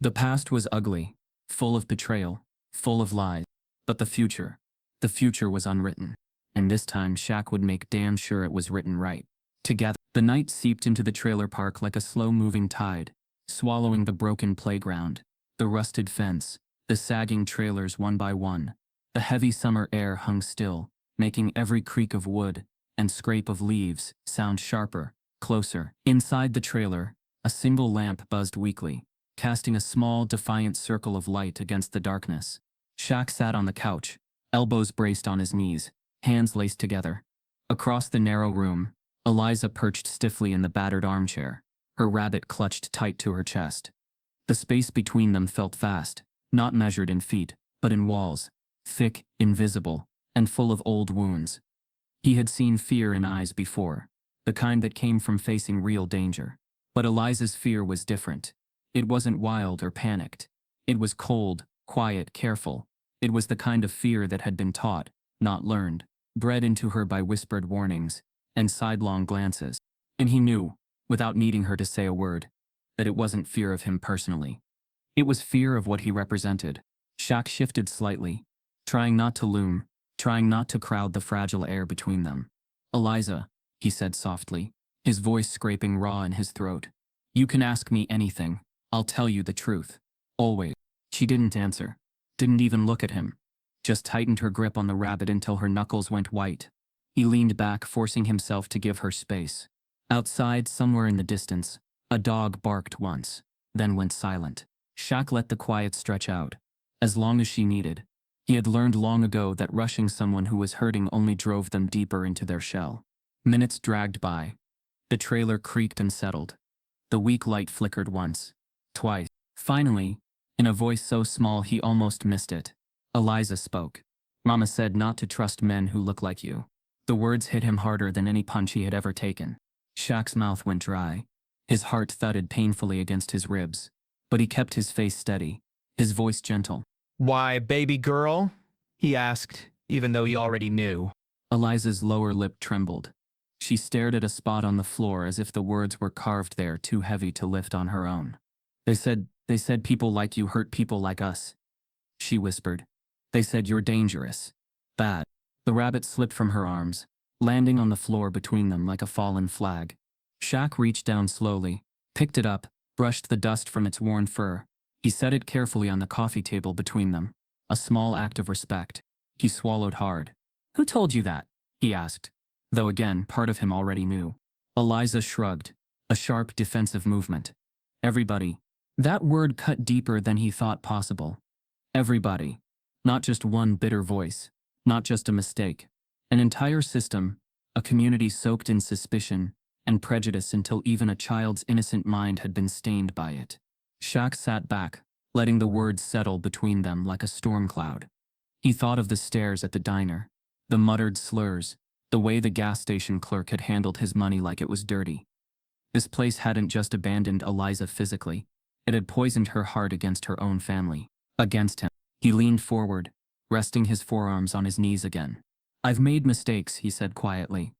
The past was ugly, full of betrayal, full of lies, but the future was unwritten. And this time Shaq would make damn sure it was written right. Together, the night seeped into the trailer park like a slow-moving tide, swallowing the broken playground, the rusted fence, the sagging trailers one by one. The heavy summer air hung still, making every creak of wood and scrape of leaves sound sharper, closer. Inside the trailer, a single lamp buzzed weakly, casting a small, defiant circle of light against the darkness. Shaq sat on the couch, elbows braced on his knees, hands laced together. Across the narrow room, Eliza perched stiffly in the battered armchair, her rabbit clutched tight to her chest. The space between them felt vast, not measured in feet, but in walls, thick, invisible, and full of old wounds. He had seen fear in eyes before, the kind that came from facing real danger. But Eliza's fear was different. It wasn't wild or panicked. It was cold, quiet, careful. It was the kind of fear that had been taught, not learned, bred into her by whispered warnings and sidelong glances. And he knew, without needing her to say a word, that it wasn't fear of him personally. It was fear of what he represented. Shaq shifted slightly, trying not to loom, trying not to crowd the fragile air between them. "Eliza," he said softly, his voice scraping raw in his throat. "You can ask me anything. I'll tell you the truth. Always." She didn't answer, didn't even look at him, just tightened her grip on the rabbit until her knuckles went white. He leaned back, forcing himself to give her space. Outside, somewhere in the distance, a dog barked once, then went silent. Shaq let the quiet stretch out, as long as she needed. He had learned long ago that rushing someone who was hurting only drove them deeper into their shell. Minutes dragged by. The trailer creaked and settled. The weak light flickered once, twice. Finally, in a voice so small he almost missed it, Eliza spoke. "Mama said not to trust men who look like you." The words hit him harder than any punch he had ever taken. Shaq's mouth went dry. His heart thudded painfully against his ribs. But he kept his face steady, his voice gentle. "Why, baby girl?" he asked, even though he already knew. Eliza's lower lip trembled. She stared at a spot on the floor as if the words were carved there too heavy to lift on her own. They said people like you hurt people like us," she whispered. "They said you're dangerous. Bad." The rabbit slipped from her arms, landing on the floor between them like a fallen flag. Shaq reached down slowly, picked it up, brushed the dust from its worn fur. He set it carefully on the coffee table between them, a small act of respect. He swallowed hard. "Who told you that?" he asked, though again, part of him already knew. Eliza shrugged, a sharp defensive movement. "Everybody." That word cut deeper than he thought possible. Everybody. Not just one bitter voice, not just a mistake. An entire system, a community soaked in suspicion and prejudice until even a child's innocent mind had been stained by it. Shaq sat back, letting the words settle between them like a storm cloud. He thought of the stares at the diner, the muttered slurs, the way the gas station clerk had handled his money like it was dirty. This place hadn't just abandoned Eliza physically, it had poisoned her heart against her own family, against him. He leaned forward, resting his forearms on his knees again. "I've made mistakes," he said quietly.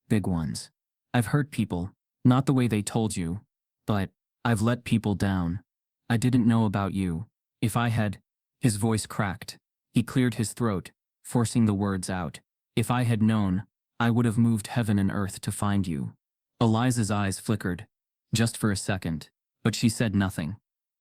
"Big ones. I've hurt people, not the way they told you, but I've let people down. I didn't know about you. If I had..." His voice cracked. He cleared his throat, forcing the words out. "If I had known, I would have moved heaven and earth to find you." Eliza's eyes flickered, just for a second, but she said nothing.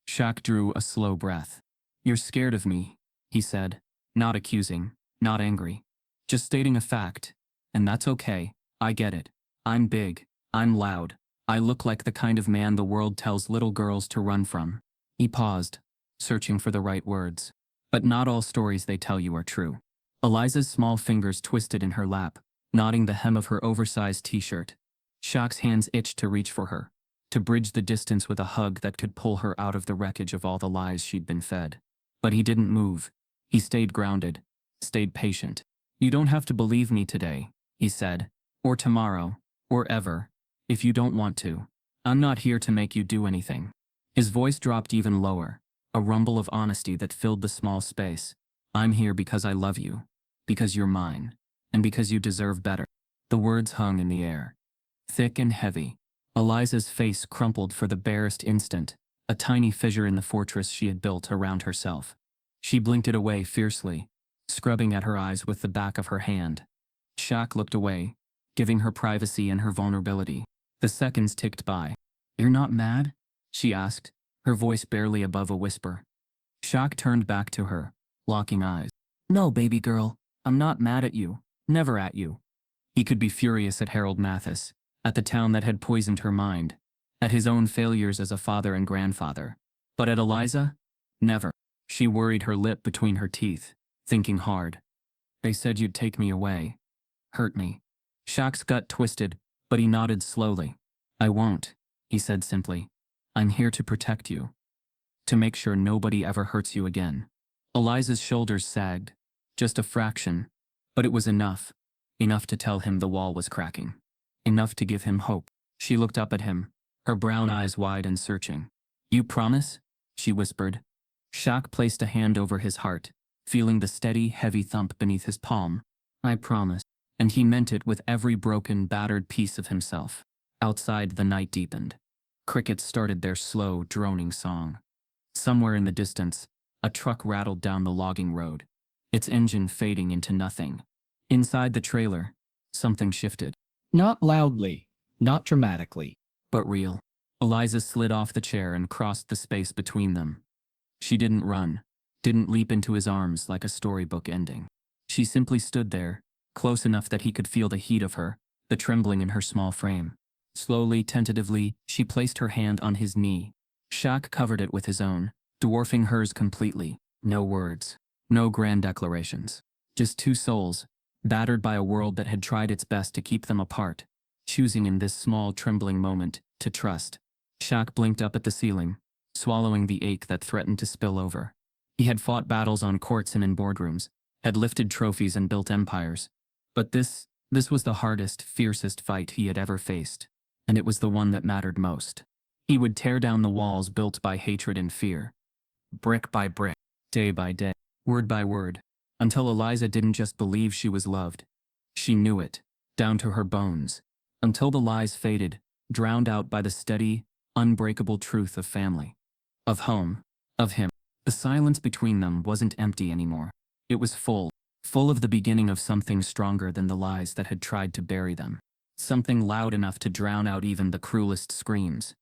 Shaq drew a slow breath. "You're scared of me," he said, not accusing, not angry, just stating a fact. "And that's okay, I get it. I'm big, I'm loud, I look like the kind of man the world tells little girls to run from." He paused, searching for the right words. "But not all stories they tell you are true." Eliza's small fingers twisted in her lap, knotting the hem of her oversized t-shirt. Shaq's hands itched to reach for her, to bridge the distance with a hug that could pull her out of the wreckage of all the lies she'd been fed. But he didn't move. He stayed grounded, stayed patient. "You don't have to believe me today," he said, "or tomorrow, or ever, if you don't want to. I'm not here to make you do anything." His voice dropped even lower, a rumble of honesty that filled the small space. "I'm here because I love you, because you're mine, and because you deserve better." The words hung in the air, thick and heavy. Eliza's face crumpled for the barest instant, a tiny fissure in the fortress she had built around herself. She blinked it away fiercely, scrubbing at her eyes with the back of her hand. Shaq looked away, giving her privacy and her vulnerability. The seconds ticked by. "You're not mad?" she asked, her voice barely above a whisper. Shaq turned back to her, locking eyes. "No, baby girl, I'm not mad at you, never at you." He could be furious at Harold Mathis, at the town that had poisoned her mind, at his own failures as a father and grandfather. But at Eliza? Never. She worried her lip between her teeth, thinking hard. "They said you'd take me away. Hurt me." Shaq's gut twisted, but he nodded slowly. "I won't," he said simply. "I'm here to protect you. To make sure nobody ever hurts you again." Eliza's shoulders sagged, just a fraction, but it was enough. Enough to tell him the wall was cracking. Enough to give him hope. She looked up at him, her brown eyes wide and searching. "You promise?" she whispered. Shaq placed a hand over his heart, feeling the steady, heavy thump beneath his palm. "I promise." And he meant it with every broken, battered piece of himself. Outside, the night deepened. Crickets started their slow, droning song. Somewhere in the distance, a truck rattled down the logging road, its engine fading into nothing. Inside the trailer, something shifted. Not loudly, not dramatically, but real. Eliza slid off the chair and crossed the space between them. She didn't run, didn't leap into his arms like a storybook ending. She simply stood there, close enough that he could feel the heat of her, the trembling in her small frame. Slowly, tentatively, she placed her hand on his knee. Shaq covered it with his own, dwarfing hers completely. No words, no grand declarations. Just two souls, battered by a world that had tried its best to keep them apart, choosing in this small, trembling moment to trust. Shaq blinked up at the ceiling, swallowing the ache that threatened to spill over. He had fought battles on courts and in boardrooms, had lifted trophies and built empires. But this was the hardest, fiercest fight he had ever faced, and it was the one that mattered most. He would tear down the walls built by hatred and fear, brick by brick, day by day, word by word, until Eliza didn't just believe she was loved. She knew it, down to her bones, until the lies faded, drowned out by the steady, unbreakable truth of family, of home, of him. The silence between them wasn't empty anymore. It was full of the beginning of something stronger than the lies that had tried to bury them. Something loud enough to drown out even the cruelest screams.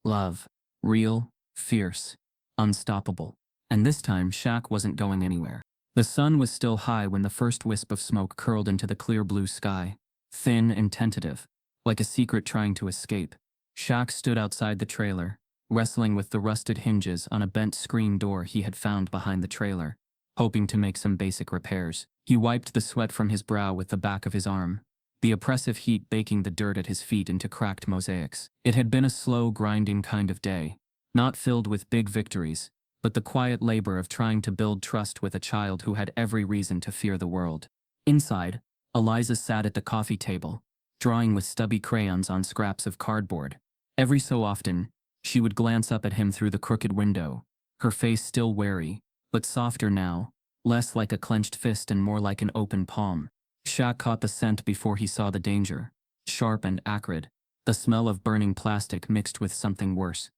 Love. Real, fierce, unstoppable. And this time, Shaq wasn't going anywhere. The sun was still high when the first wisp of smoke curled into the clear blue sky, thin and tentative, like a secret trying to escape. Shaq stood outside the trailer, wrestling with the rusted hinges on a bent screen door he had found behind the trailer, hoping to make some basic repairs. He wiped the sweat from his brow with the back of his arm, the oppressive heat baking the dirt at his feet into cracked mosaics. It had been a slow, grinding kind of day, not filled with big victories, but the quiet labor of trying to build trust with a child who had every reason to fear the world. Inside, Eliza sat at the coffee table, drawing with stubby crayons on scraps of cardboard. Every so often, she would glance up at him through the crooked window, her face still wary, but softer now, less like a clenched fist and more like an open palm. Shaq caught the scent before he saw the danger, sharp and acrid, the smell of burning plastic mixed with something worse.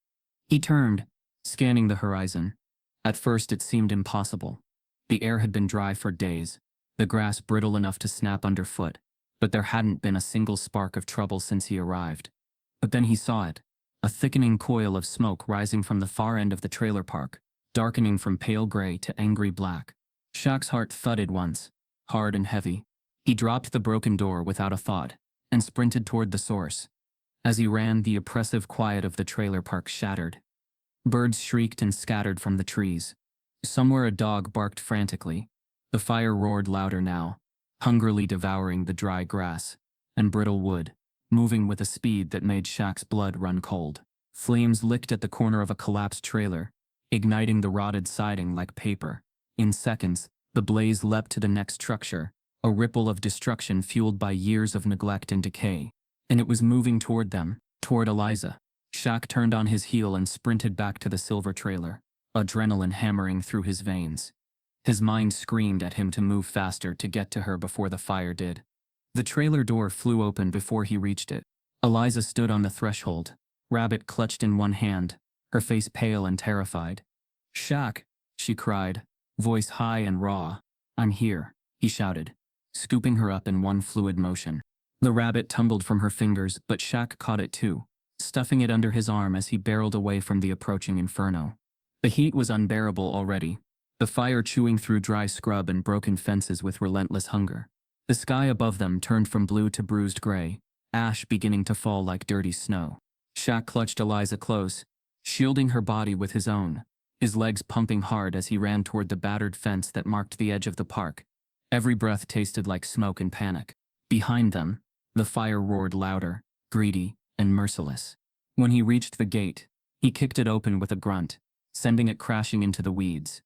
He turned, scanning the horizon. At first it seemed impossible. The air had been dry for days, the grass brittle enough to snap underfoot, but there hadn't been a single spark of trouble since he arrived. But then he saw it, a thickening coil of smoke rising from the far end of the trailer park, darkening from pale gray to angry black. Shaq's heart thudded once, hard and heavy. He dropped the broken door without a thought, and sprinted toward the source. As he ran, the oppressive quiet of the trailer park shattered. Birds shrieked and scattered from the trees. Somewhere a dog barked frantically. The fire roared louder now, hungrily devouring the dry grass and brittle wood. moving with a speed that made Shaq's blood run cold. Flames licked at the corner of a collapsed trailer, igniting the rotted siding like paper. In seconds, the blaze leapt to the next structure, a ripple of destruction fueled by years of neglect and decay. And it was moving toward them, toward Eliza. Shaq turned on his heel and sprinted back to the silver trailer, adrenaline hammering through his veins. His mind screamed at him to move faster to get to her before the fire did. The trailer door flew open before he reached it. Eliza stood on the threshold, rabbit clutched in one hand, her face pale and terrified. "Shaq," she cried, voice high and raw. "I'm here," he shouted, scooping her up in one fluid motion. The rabbit tumbled from her fingers, but Shaq caught it too, stuffing it under his arm as he barreled away from the approaching inferno. The heat was unbearable already, the fire chewing through dry scrub and broken fences with relentless hunger. The sky above them turned from blue to bruised gray, ash beginning to fall like dirty snow. Shaq clutched Eliza close, shielding her body with his own, his legs pumping hard as he ran toward the battered fence that marked the edge of the park. Every breath tasted like smoke and panic. Behind them, the fire roared louder, greedy, and merciless. When he reached the gate, he kicked it open with a grunt, sending it crashing into the weeds.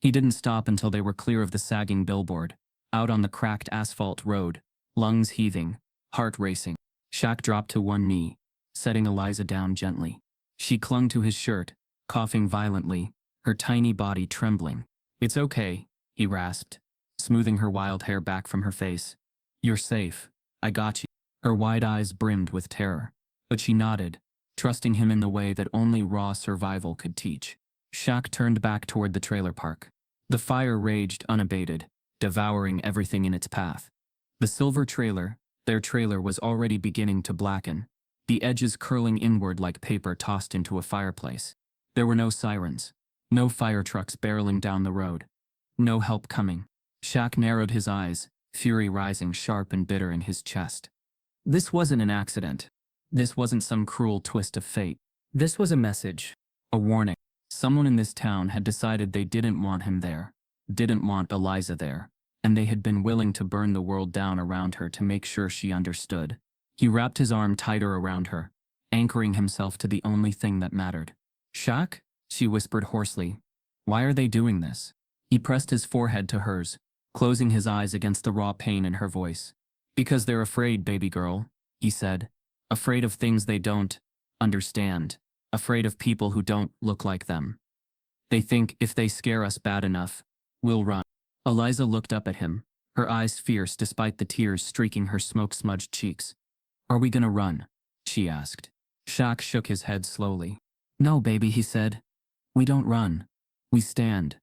He didn't stop until they were clear of the sagging billboard, out on the cracked asphalt road, lungs heaving, heart racing. Shaq dropped to one knee, setting Eliza down gently. She clung to his shirt, coughing violently, her tiny body trembling. "It's okay," he rasped, smoothing her wild hair back from her face. "You're safe. I got you." Her wide eyes brimmed with terror, but she nodded, trusting him in the way that only raw survival could teach. Shaq turned back toward the trailer park. The fire raged unabated, devouring everything in its path. The silver trailer, their trailer, was already beginning to blacken, the edges curling inward like paper tossed into a fireplace. There were no sirens, no fire trucks barreling down the road, no help coming. Shaq narrowed his eyes, fury rising sharp and bitter in his chest. This wasn't an accident. This wasn't some cruel twist of fate. This was a message, a warning. Someone in this town had decided they didn't want him there, didn't want Eliza there, and they had been willing to burn the world down around her to make sure she understood. He wrapped his arm tighter around her, anchoring himself to the only thing that mattered. "Shaq?" she whispered hoarsely. "Why are they doing this?" He pressed his forehead to hers, closing his eyes against the raw pain in her voice. "Because they're afraid, baby girl," he said. "Afraid of things they don't understand. Afraid of people who don't look like them. They think if they scare us bad enough, we'll run." Eliza looked up at him, her eyes fierce despite the tears streaking her smoke-smudged cheeks. "Are we gonna run?" she asked. Shaq shook his head slowly. "No, baby," he said. "We don't run. We stand."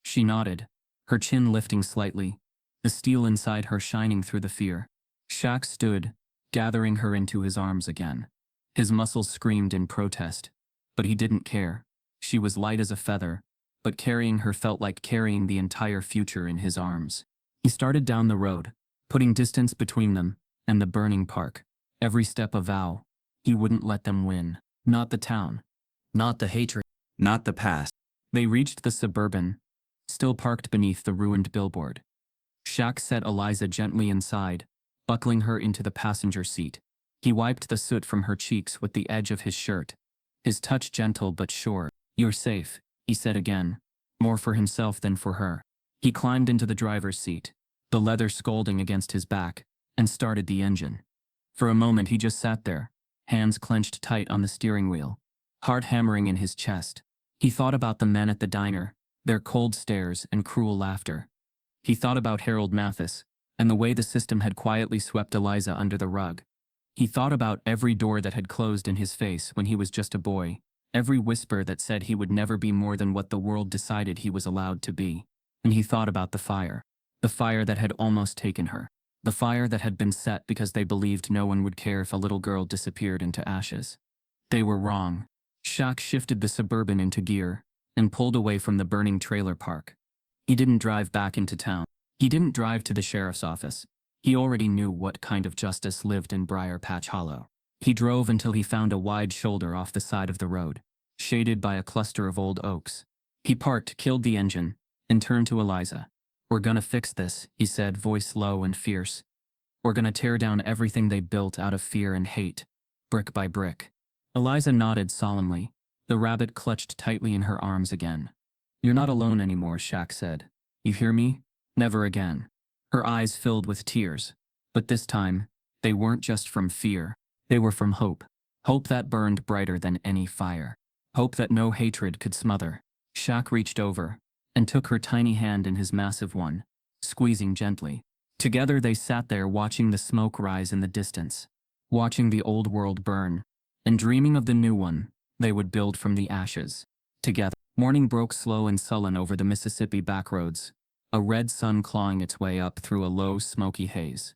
She nodded, her chin lifting slightly, the steel inside her shining through the fear. Shaq stood, gathering her into his arms again. His muscles screamed in protest, but he didn't care. She was light as a feather, but carrying her felt like carrying the entire future in his arms. He started down the road, putting distance between them and the burning park. Every step a vow. He wouldn't let them win. Not the town. Not the hatred. Not the past. They reached the Suburban, still parked beneath the ruined billboard. Shaq set Eliza gently inside, buckling her into the passenger seat. He wiped the soot from her cheeks with the edge of his shirt, his touch gentle but sure. "You're safe," he said again, more for himself than for her. He climbed into the driver's seat, the leather scolding against his back, and started the engine. For a moment he just sat there, hands clenched tight on the steering wheel, heart hammering in his chest. He thought about the men at the diner, their cold stares and cruel laughter. He thought about Harold Mathis, and the way the system had quietly swept Eliza under the rug. He thought about every door that had closed in his face when he was just a boy, every whisper that said he would never be more than what the world decided he was allowed to be. And he thought about the fire that had almost taken her, the fire that had been set because they believed no one would care if a little girl disappeared into ashes. They were wrong. Shaq shifted the Suburban into gear and pulled away from the burning trailer park. He didn't drive back into town. He didn't drive to the sheriff's office. He already knew what kind of justice lived in Brier Patch Hollow. He drove until he found a wide shoulder off the side of the road, shaded by a cluster of old oaks. He parked, killed the engine, and turned to Eliza. "We're gonna fix this," he said, voice low and fierce. We're gonna tear down everything they built out of fear and hate, brick by brick. Eliza nodded solemnly. The rabbit clutched tightly in her arms again. You're not alone anymore, Shaq said. You hear me? Never again. Her eyes filled with tears. But this time, they weren't just from fear. They were from hope. Hope that burned brighter than any fire. Hope that no hatred could smother. Shaq reached over and took her tiny hand in his massive one, squeezing gently. Together they sat there watching the smoke rise in the distance, watching the old world burn, and dreaming of the new one they would build from the ashes. Together. Morning broke slow and sullen over the Mississippi backroads, a red sun clawing its way up through a low, smoky haze.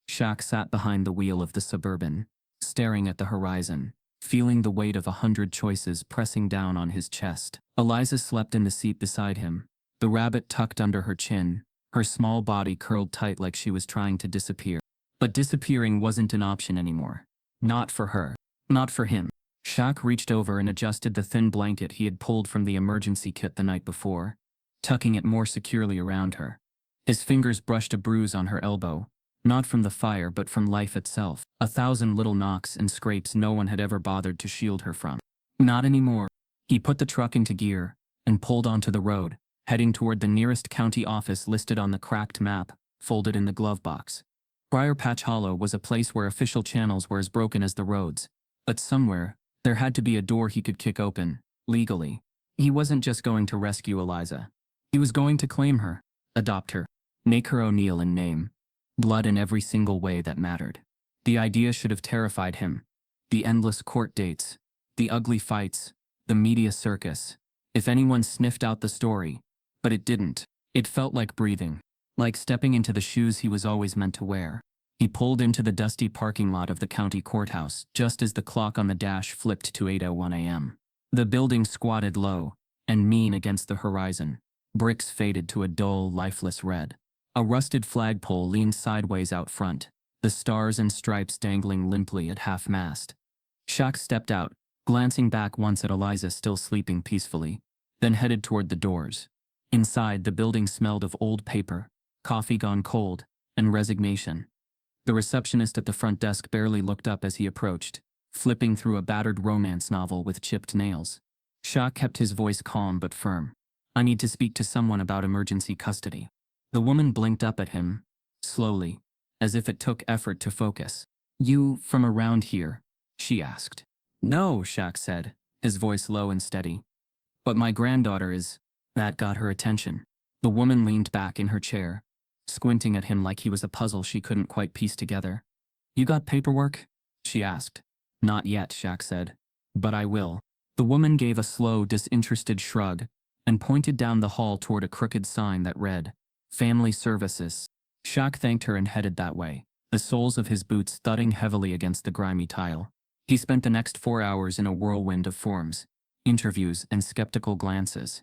Shaq sat behind the wheel of the Suburban, staring at the horizon, feeling the weight of 100 choices pressing down on his chest. Eliza slept in the seat beside him, the rabbit tucked under her chin, her small body curled tight like she was trying to disappear. But disappearing wasn't an option anymore. Not for her. Not for him. Shaq reached over and adjusted the thin blanket he had pulled from the emergency kit the night before, tucking it more securely around her. His fingers brushed a bruise on her elbow, not from the fire but from life itself, 1,000 little knocks and scrapes no one had ever bothered to shield her from. Not anymore. He put the truck into gear and pulled onto the road, heading toward the nearest county office listed on the cracked map, folded in the glove box. Brier Patch Hollow was a place where official channels were as broken as the roads, but somewhere, there had to be a door he could kick open, legally. He wasn't just going to rescue Eliza. He was going to claim her, adopt her, make her O'Neal in name. Blood in every single way that mattered. The idea should have terrified him. The endless court dates, the ugly fights, the media circus. If anyone sniffed out the story, but it didn't. It felt like breathing, like stepping into the shoes he was always meant to wear. He pulled into the dusty parking lot of the county courthouse just as the clock on the dash flipped to 8:01 a.m. The building squatted low and mean against the horizon. Bricks faded to a dull, lifeless red. A rusted flagpole leaned sideways out front, the stars and stripes dangling limply at half-mast. Shaq stepped out, glancing back once at Eliza still sleeping peacefully, then headed toward the doors. Inside, the building smelled of old paper, coffee gone cold, and resignation. The receptionist at the front desk barely looked up as he approached, flipping through a battered romance novel with chipped nails. Shaq kept his voice calm but firm. I need to speak to someone about emergency custody. The woman blinked up at him, slowly, as if it took effort to focus. You from around here? She asked. No, Shaq said, his voice low and steady. But my granddaughter is. That got her attention. The woman leaned back in her chair, squinting at him like he was a puzzle she couldn't quite piece together. You got paperwork? She asked. Not yet, Shaq said. But I will. The woman gave a slow, disinterested shrug and pointed down the hall toward a crooked sign that read, Family Services. Shaq thanked her and headed that way, the soles of his boots thudding heavily against the grimy tile. He spent the next 4 hours in a whirlwind of forms, interviews, and skeptical glances.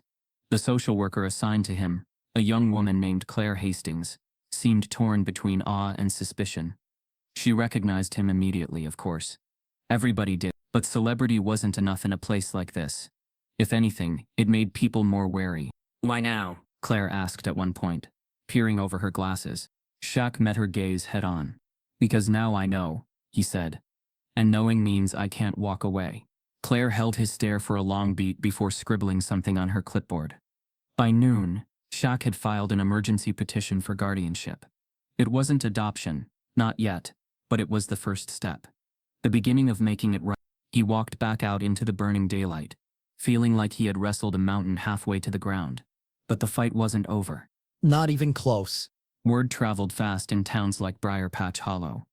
The social worker assigned to him, a young woman named Claire Hastings, seemed torn between awe and suspicion. She recognized him immediately, of course. Everybody did, but celebrity wasn't enough in a place like this. If anything, it made people more wary. Why now? Claire asked at one point, peering over her glasses. Shaq met her gaze head-on. Because now I know, he said. And knowing means I can't walk away. Claire held his stare for a long beat before scribbling something on her clipboard. By noon, Shaq had filed an emergency petition for guardianship. It wasn't adoption, not yet, but it was the first step. The beginning of making it right. He walked back out into the burning daylight, feeling like he had wrestled a mountain halfway to the ground. But the fight wasn't over. Not even close. Word traveled fast in towns like Brier Patch Hollow.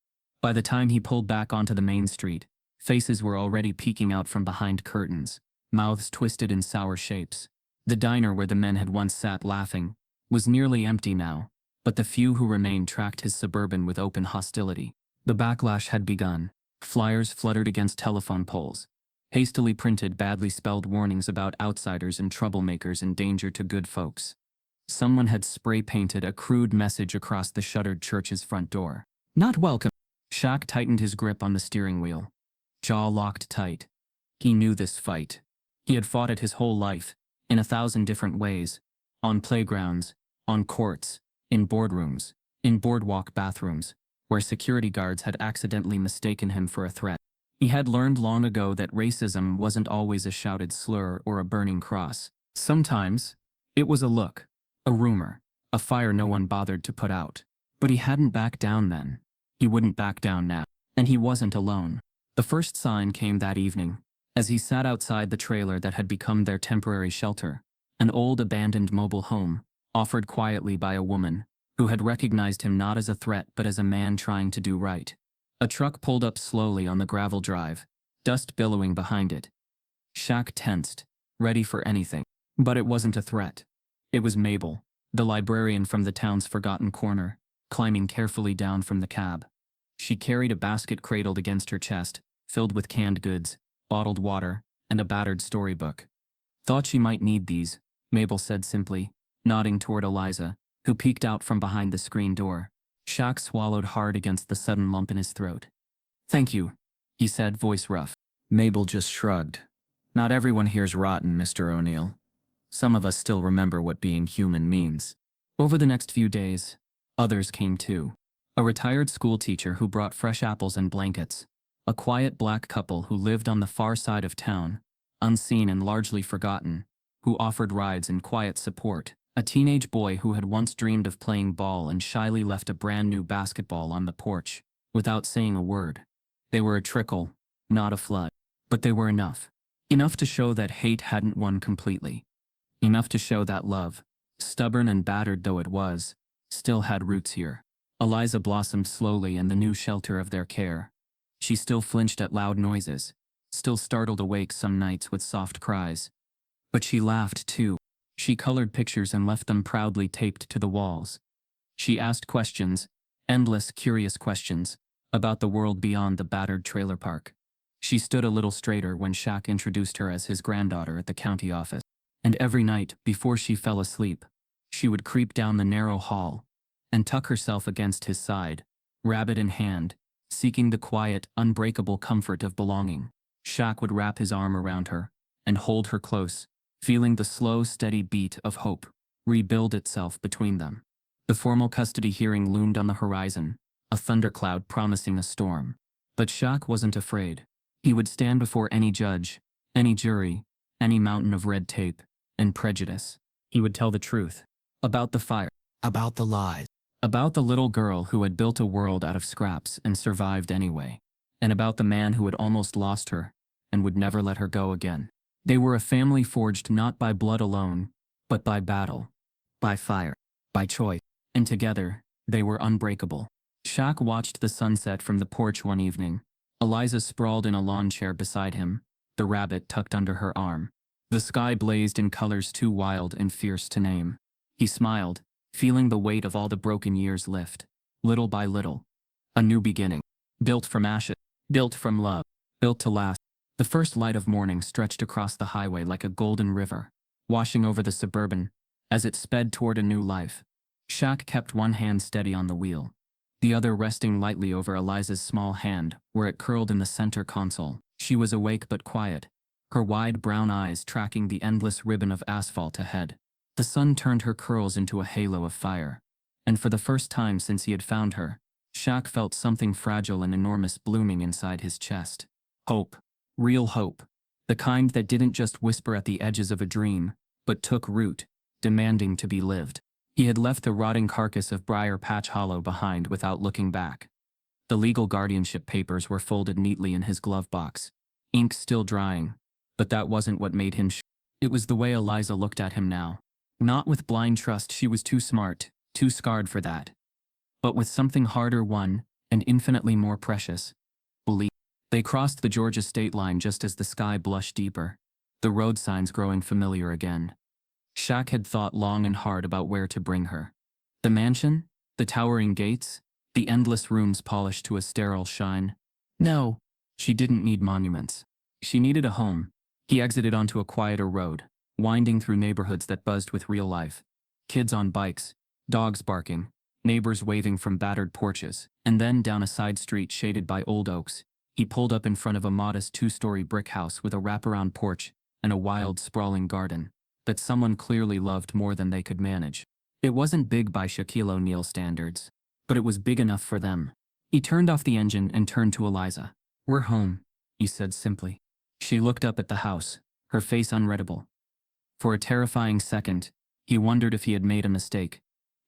By the time he pulled back onto the main street, faces were already peeking out from behind curtains, mouths twisted in sour shapes. The diner where the men had once sat laughing was nearly empty now, but the few who remained tracked his Suburban with open hostility. The backlash had begun. Flyers fluttered against telephone poles, hastily printed badly spelled warnings about outsiders and troublemakers in danger to good folks. Someone had spray-painted a crude message across the shuttered church's front door. Not welcome. Shaq tightened his grip on the steering wheel, jaw locked tight. He knew this fight. He had fought it his whole life, in 1,000 different ways, on playgrounds, on courts, in boardrooms, in boardwalk bathrooms, where security guards had accidentally mistaken him for a threat. He had learned long ago that racism wasn't always a shouted slur or a burning cross. Sometimes, it was a look, a rumor, a fire no one bothered to put out. But he hadn't backed down then. He wouldn't back down now. And he wasn't alone. The first sign came that evening, as he sat outside the trailer that had become their temporary shelter, an old abandoned mobile home, offered quietly by a woman, who had recognized him not as a threat but as a man trying to do right. A truck pulled up slowly on the gravel drive, dust billowing behind it. Shaq tensed, ready for anything. But it wasn't a threat. It was Mabel, the librarian from the town's forgotten corner, climbing carefully down from the cab. She carried a basket cradled against her chest, filled with canned goods, bottled water, and a battered storybook. Thought she might need these, Mabel said simply, nodding toward Eliza, who peeked out from behind the screen door. Shaq swallowed hard against the sudden lump in his throat. "Thank you," he said, voice rough. Mabel just shrugged. "Not everyone here's rotten, Mr. O'Neal. Some of us still remember what being human means." Over the next few days, others came too. A retired school teacher who brought fresh apples and blankets. A quiet black couple who lived on the far side of town, unseen and largely forgotten, who offered rides and quiet support. A teenage boy who had once dreamed of playing ball and shyly left a brand new basketball on the porch, without saying a word. They were a trickle, not a flood. But they were enough. Enough to show that hate hadn't won completely. Enough to show that love, stubborn and battered though it was, still had roots here. Eliza blossomed slowly in the new shelter of their care. She still flinched at loud noises, still startled awake some nights with soft cries. But she laughed too. She colored pictures and left them proudly taped to the walls. She asked questions, endless curious questions, about the world beyond the battered trailer park. She stood a little straighter when Shaq introduced her as his granddaughter at the county office. And every night, before she fell asleep, she would creep down the narrow hall and tuck herself against his side, rabbit in hand, seeking the quiet, unbreakable comfort of belonging. Shaq would wrap his arm around her and hold her close, feeling the slow, steady beat of hope rebuild itself between them. The formal custody hearing loomed on the horizon, a thundercloud promising a storm. But Shaq wasn't afraid. He would stand before any judge, any jury, any mountain of red tape and prejudice. He would tell the truth. About the fire. About the lies. About the little girl who had built a world out of scraps and survived anyway. And about the man who had almost lost her and would never let her go again. They were a family forged not by blood alone, but by battle, by fire, by choice. And together, they were unbreakable. Shaq watched the sunset from the porch one evening. Eliza sprawled in a lawn chair beside him, the rabbit tucked under her arm. The sky blazed in colors too wild and fierce to name. He smiled, feeling the weight of all the broken years lift, little by little. A new beginning, built from ashes, built from love, built to last. The first light of morning stretched across the highway like a golden river, washing over the Suburban, as it sped toward a new life. Shaq kept one hand steady on the wheel, the other resting lightly over Eliza's small hand where it curled in the center console. She was awake but quiet, her wide brown eyes tracking the endless ribbon of asphalt ahead. The sun turned her curls into a halo of fire, and for the first time since he had found her, Shaq felt something fragile and enormous blooming inside his chest. Hope. Real hope. The kind that didn't just whisper at the edges of a dream, but took root, demanding to be lived. He had left the rotting carcass of Brier Patch Hollow behind without looking back. The legal guardianship papers were folded neatly in his glove box, ink still drying, but that wasn't what made him It was the way Eliza looked at him now. Not with blind trust, she was too smart, too scarred for that. But with something harder won, and infinitely more precious. Belief. They crossed the Georgia state line just as the sky blushed deeper, the road signs growing familiar again. Shaq had thought long and hard about where to bring her. The mansion? The towering gates? The endless rooms polished to a sterile shine? No, she didn't need monuments. She needed a home. He exited onto a quieter road, winding through neighborhoods that buzzed with real life. Kids on bikes, dogs barking, neighbors waving from battered porches, and then down a side street shaded by old oaks, he pulled up in front of a modest two-story brick house with a wraparound porch and a wild, sprawling garden that someone clearly loved more than they could manage. It wasn't big by Shaquille O'Neal standards, but it was big enough for them. He turned off the engine and turned to Eliza. "We're home," he said simply. She looked up at the house, her face unreadable. For a terrifying second, he wondered if he had made a mistake.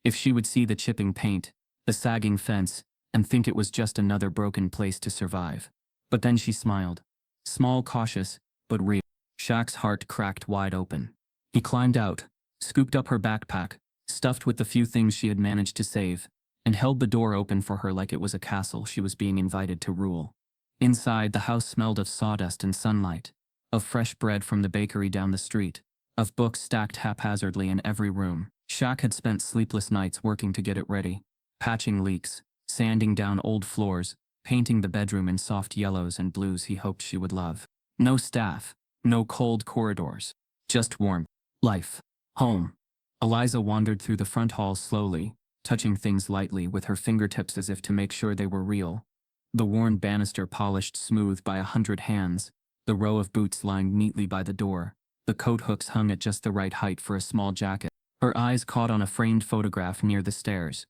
If she would see the chipping paint, the sagging fence, and think it was just another broken place to survive. But then she smiled. Small, cautious, but real. Shaq's heart cracked wide open. He climbed out, scooped up her backpack, stuffed with the few things she had managed to save, and held the door open for her like it was a castle she was being invited to rule. Inside, the house smelled of sawdust and sunlight, of fresh bread from the bakery down the street, of books stacked haphazardly in every room. Shaq had spent sleepless nights working to get it ready, patching leaks, sanding down old floors, painting the bedroom in soft yellows and blues he hoped she would love. No staff, no cold corridors, just warmth, life, home. Eliza wandered through the front hall slowly, touching things lightly with her fingertips as if to make sure they were real. The worn banister polished smooth by 100 hands, the row of boots lying neatly by the door, the coat hooks hung at just the right height for a small jacket. Her eyes caught on a framed photograph near the stairs.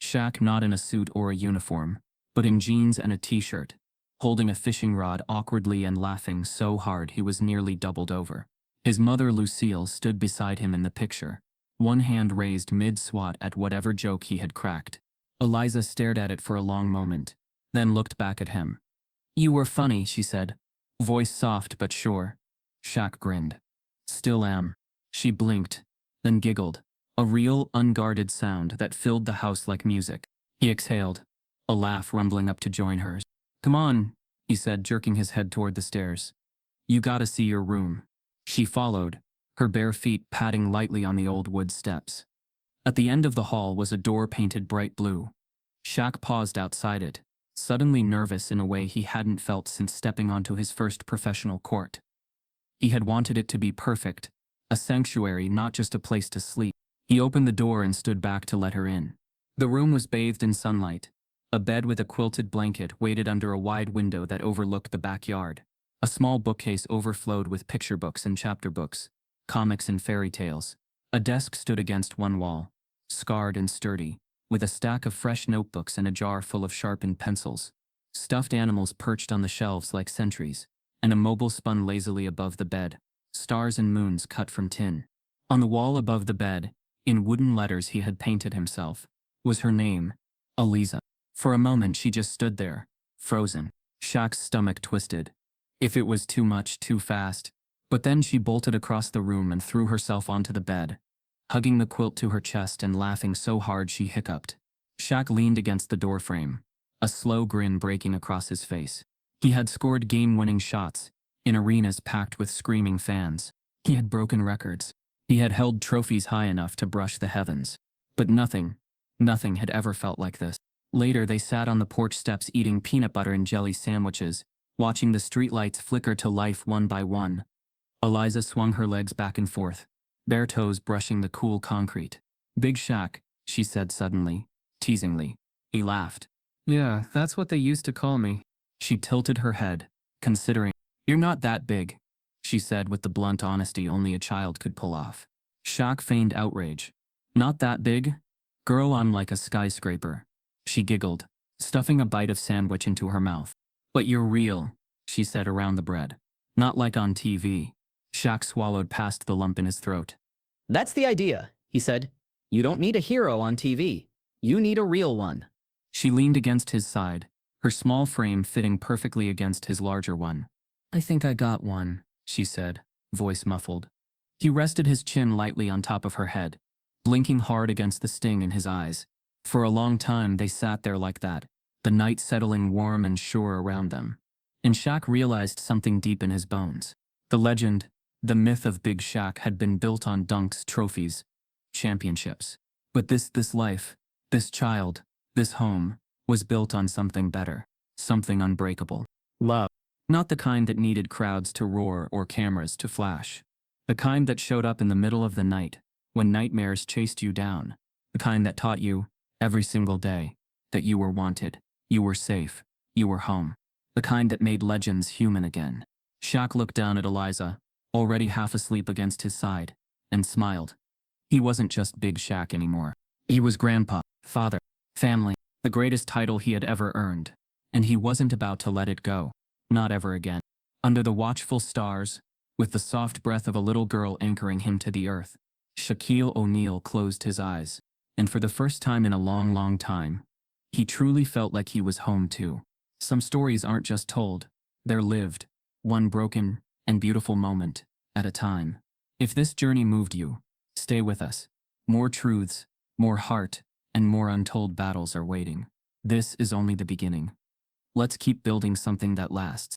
Shaq not in a suit or a uniform, but in jeans and a t-shirt, holding a fishing rod awkwardly and laughing so hard he was nearly doubled over. His mother Lucille stood beside him in the picture, one hand raised mid-swat at whatever joke he had cracked. Eliza stared at it for a long moment, then looked back at him. "You were funny," she said, voice soft but sure. Shaq grinned. "Still am." She blinked, then giggled, a real, unguarded sound that filled the house like music. He exhaled, a laugh rumbling up to join hers. "Come on," he said, jerking his head toward the stairs. "You gotta see your room." She followed, her bare feet padding lightly on the old wood steps. At the end of the hall was a door painted bright blue. Shaq paused outside it, suddenly nervous in a way he hadn't felt since stepping onto his first professional court. He had wanted it to be perfect, a sanctuary, not just a place to sleep. He opened the door and stood back to let her in. The room was bathed in sunlight. A bed with a quilted blanket waited under a wide window that overlooked the backyard. A small bookcase overflowed with picture books and chapter books, comics and fairy tales. A desk stood against one wall, scarred and sturdy, with a stack of fresh notebooks and a jar full of sharpened pencils. Stuffed animals perched on the shelves like sentries, and a mobile spun lazily above the bed, stars and moons cut from tin. On the wall above the bed, in wooden letters he had painted himself, was her name, Eliza. For a moment she just stood there, frozen. Shaq's stomach twisted. If it was too much, too fast. But then she bolted across the room and threw herself onto the bed, hugging the quilt to her chest and laughing so hard she hiccuped. Shaq leaned against the doorframe, a slow grin breaking across his face. He had scored game-winning shots, in arenas packed with screaming fans. He had broken records. He had held trophies high enough to brush the heavens. But nothing had ever felt like this. Later they sat on the porch steps eating peanut butter and jelly sandwiches, watching the streetlights flicker to life one by one. Eliza swung her legs back and forth, bare toes brushing the cool concrete. "Big Shaq," she said suddenly, teasingly. He laughed. "Yeah, that's what they used to call me." She tilted her head, considering. "You're not that big," she said with the blunt honesty only a child could pull off. Shaq feigned outrage. "Not that big? Girl, I'm like a skyscraper." She giggled, stuffing a bite of sandwich into her mouth. "But you're real," she said around the bread. "Not like on TV." Shaq swallowed past the lump in his throat. "That's the idea," he said. "You don't need a hero on TV. You need a real one." She leaned against his side, her small frame fitting perfectly against his larger one. "I think I got one," she said, voice muffled. He rested his chin lightly on top of her head, blinking hard against the sting in his eyes. For a long time they sat there like that, the night settling warm and sure around them. And Shaq realized something deep in his bones. The legend, the myth of Big Shaq had been built on dunks, trophies, championships. But this life, this child, this home, was built on something better, something unbreakable. Love. Not the kind that needed crowds to roar or cameras to flash. The kind that showed up in the middle of the night, when nightmares chased you down. The kind that taught you, every single day, that you were wanted, you were safe, you were home. The kind that made legends human again. Shaq looked down at Eliza, already half asleep against his side, and smiled. He wasn't just Big Shaq anymore. He was grandpa, father, family. The greatest title he had ever earned. And he wasn't about to let it go. Not ever again. Under the watchful stars, with the soft breath of a little girl anchoring him to the earth, Shaquille O'Neal closed his eyes. And for the first time in a long, long time, he truly felt like he was home too. Some stories aren't just told, they're lived, one broken and beautiful moment at a time. If this journey moved you, stay with us. More truths, more heart, and more untold battles are waiting. This is only the beginning. Let's keep building something that lasts.